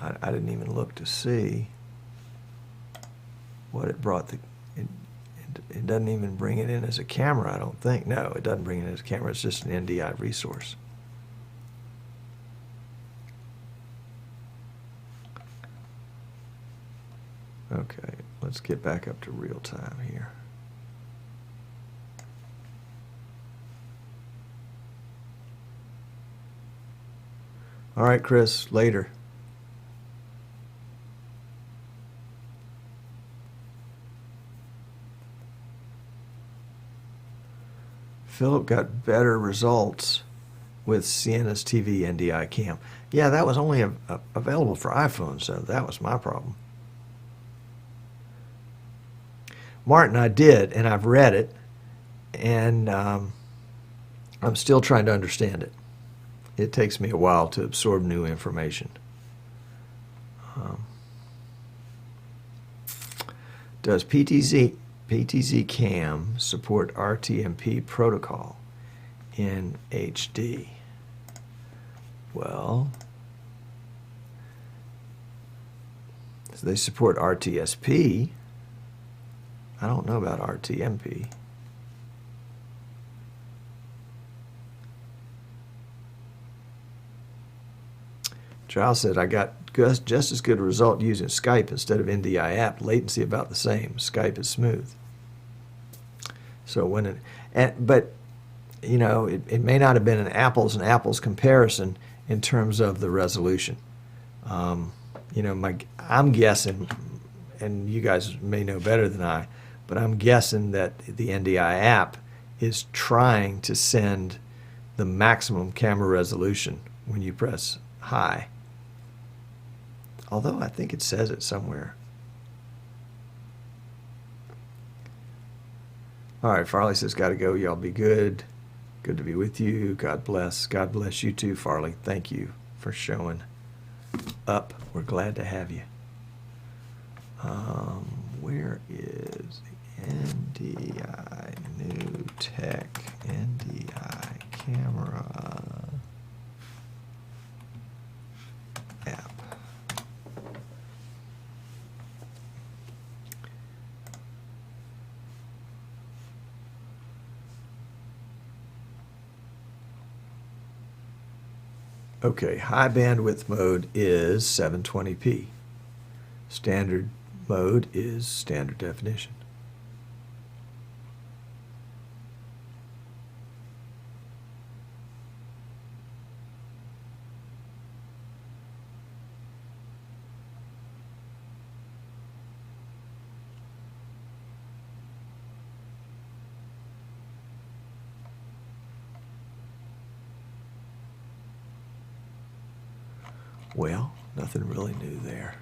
I didn't even look to see what it brought. It doesn't even bring it in as a camera, I don't think. No, it doesn't bring it as a camera. It's just an NDI resource. Okay, let's get back up to real time here. All right, Chris, later. Philip got better results with Sienna's TV NDI cam. Yeah, that was only available for iPhone, so that was my problem. Martin, I did, and I've read it, and I'm still trying to understand it. It takes me a while to absorb new information. Does PTZ Cam support RTMP protocol in HD? Well, they support RTSP. I don't know about RTMP. Giles said, I got just as good a result using Skype instead of NDI app. Latency about the same. Skype is smooth. So but you know, it may not have been an apples and apples comparison in terms of the resolution. You know, I'm guessing, and you guys may know better than I, but I'm guessing that the NDI app is trying to send the maximum camera resolution when you press high. Although I think it says it somewhere. All right, Farley says, gotta go. Y'all be good. Good to be with you. God bless. God bless you too, Farley. Thank you for showing up. We're glad to have you. Where is the NDI new tech NDI camera app? Okay, high bandwidth mode is 720p. Standard mode is standard definition. Well, nothing really new there.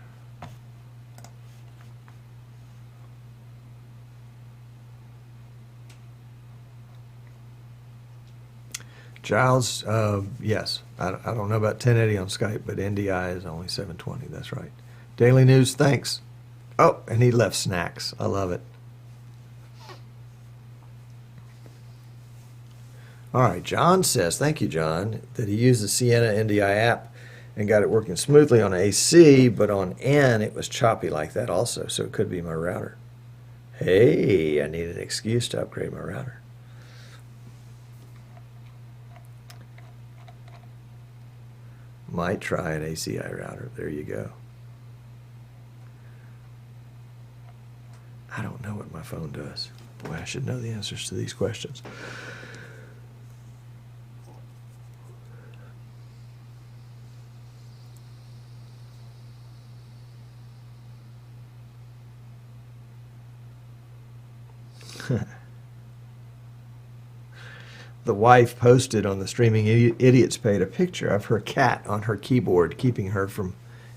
Giles, yes. I don't know about 1080 on Skype, but NDI is only 720. That's right. Daily News, thanks. Oh, and he left snacks. I love it. All right, John says, thank you, John, that he used the Sienna NDI app and got it working smoothly on AC, but on N it was choppy like that also, so it could be my router. Hey, I need an excuse to upgrade my router. Might try an ACI router. There you go. I don't know what my phone does. Boy, I should know the answers to these questions. The wife posted on the Streaming Idiots page a picture of her cat on her keyboard, keeping her from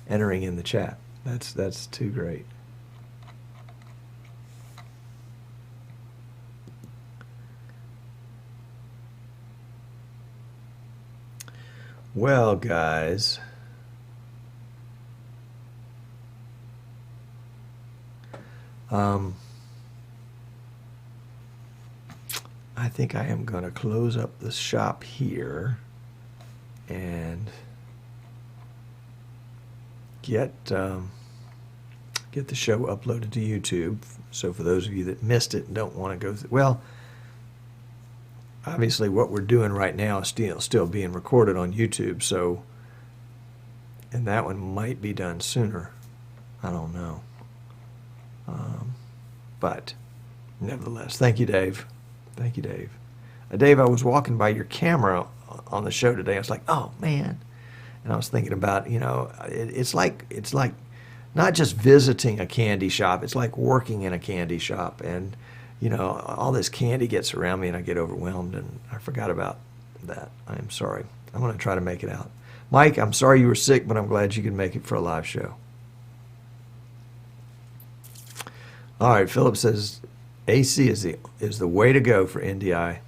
entering in the chat. That's too great. Well, guys, I think I am going to close up the shop here and get the show uploaded to YouTube. So for those of you that missed it and don't want to go through, well, obviously what we're doing right now is still being recorded on YouTube. So, and that one might be done sooner. I don't know. But nevertheless, thank you, Dave. Thank you, Dave. Dave, I was walking by your camera on the show today. I was like, oh, man. And I was thinking about, you know, it's like not just visiting a candy shop. It's like working in a candy shop. And, you know, all this candy gets around me and I get overwhelmed. And I forgot about that. I'm sorry. I'm going to try to make it out. Mike, I'm sorry you were sick, but I'm glad you could make it for a live show. All right, Philip says AC is the way to go for NDI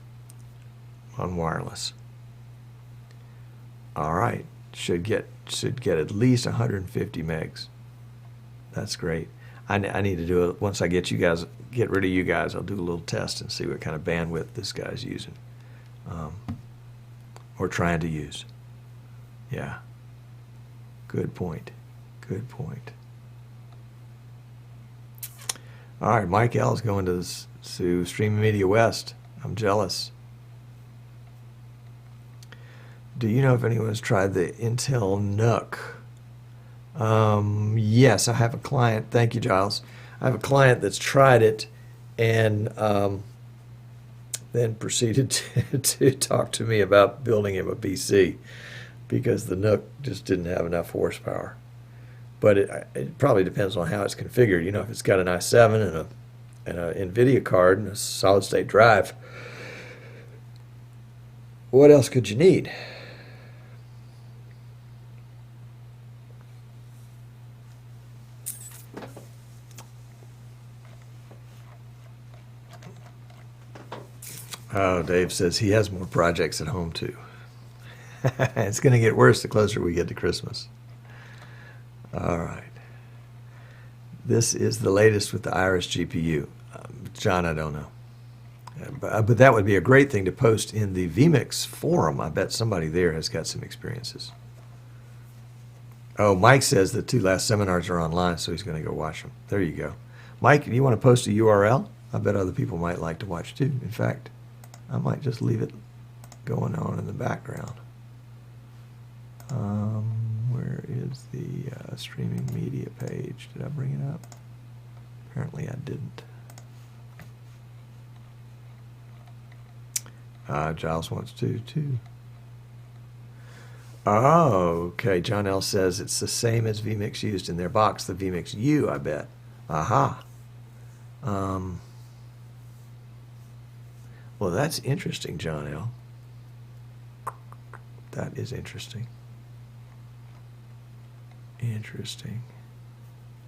on wireless. All right, should get at least 150 megs. That's great. I need to do it once I get rid of you guys. I'll do a little test and see what kind of bandwidth this guy's using, or trying to use. Yeah. Good point. Good point. All right, Mike L is going to Streaming Media West. I'm jealous. Do you know if anyone's tried the Intel NUC Yes, I have a client. Thank you, Giles. I have a client that's tried it and then proceeded to talk to me about building him a PC because the Nook just didn't have enough horsepower. But it probably depends on how it's configured. You know, if it's got an i7 and a NVIDIA card and a solid state drive, what else could you need? Oh, Dave says he has more projects at home too. It's going to get worse the closer we get to Christmas. All right. This is the latest with the Iris GPU. John, I don't know. But that would be a great thing to post in the vMix forum. I bet somebody there has got some experiences. Oh, Mike says the 2 last seminars are online, so he's going to go watch them. There you go. Mike, if you want to post a URL, I bet other people might like to watch too. In fact, I might just leave it going on in the background. Where is the streaming media page? Did I bring it up? Apparently I didn't. Giles wants to too. Oh, okay. John L. says it's the same as vMix used in their box, the vMix U, I bet. Aha. Well, that's interesting, John L. That is interesting. Interesting.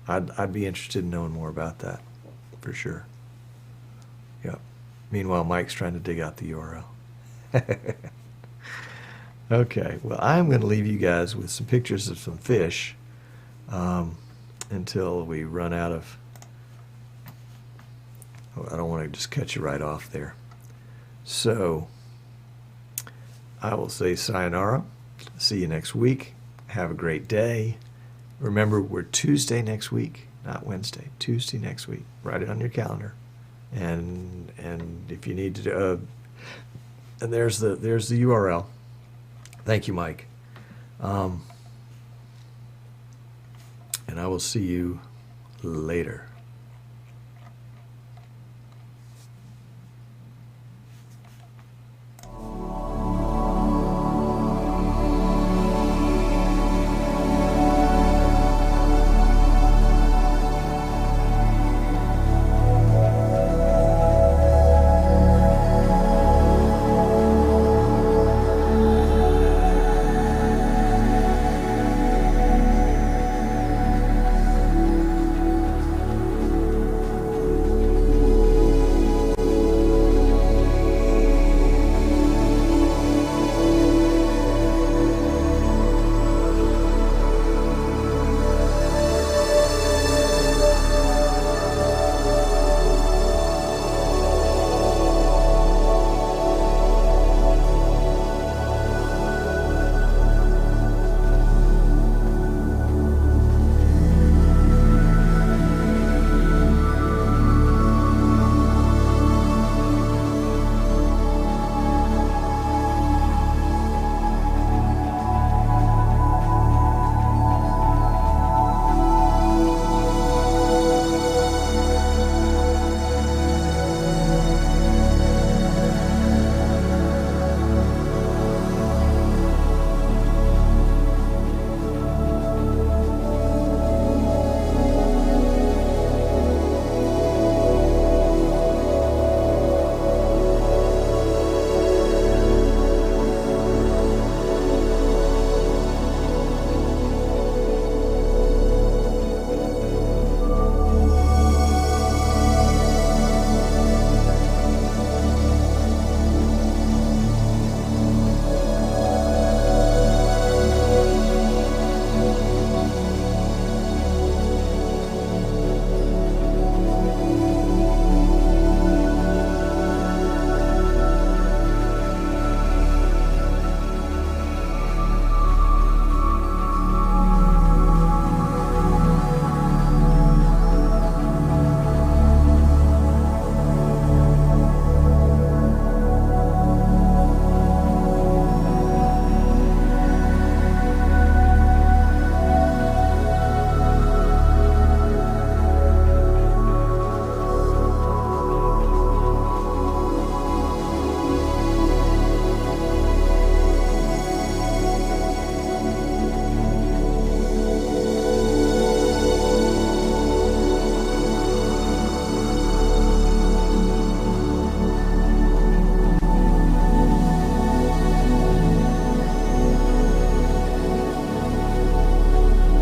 I'd be interested in knowing more about that, for sure. Yep. Meanwhile, Mike's trying to dig out the URL. Okay, well, I'm going to leave you guys with some pictures of some fish until we run out of... Oh, I don't want to just cut you right off there. So, I will say sayonara. See you next week. Have a great day. Remember, we're Tuesday next week, not Wednesday. Tuesday next week. Write it on your calendar. And if you need to, and there's the URL. Thank you, Mike. And I will see you later.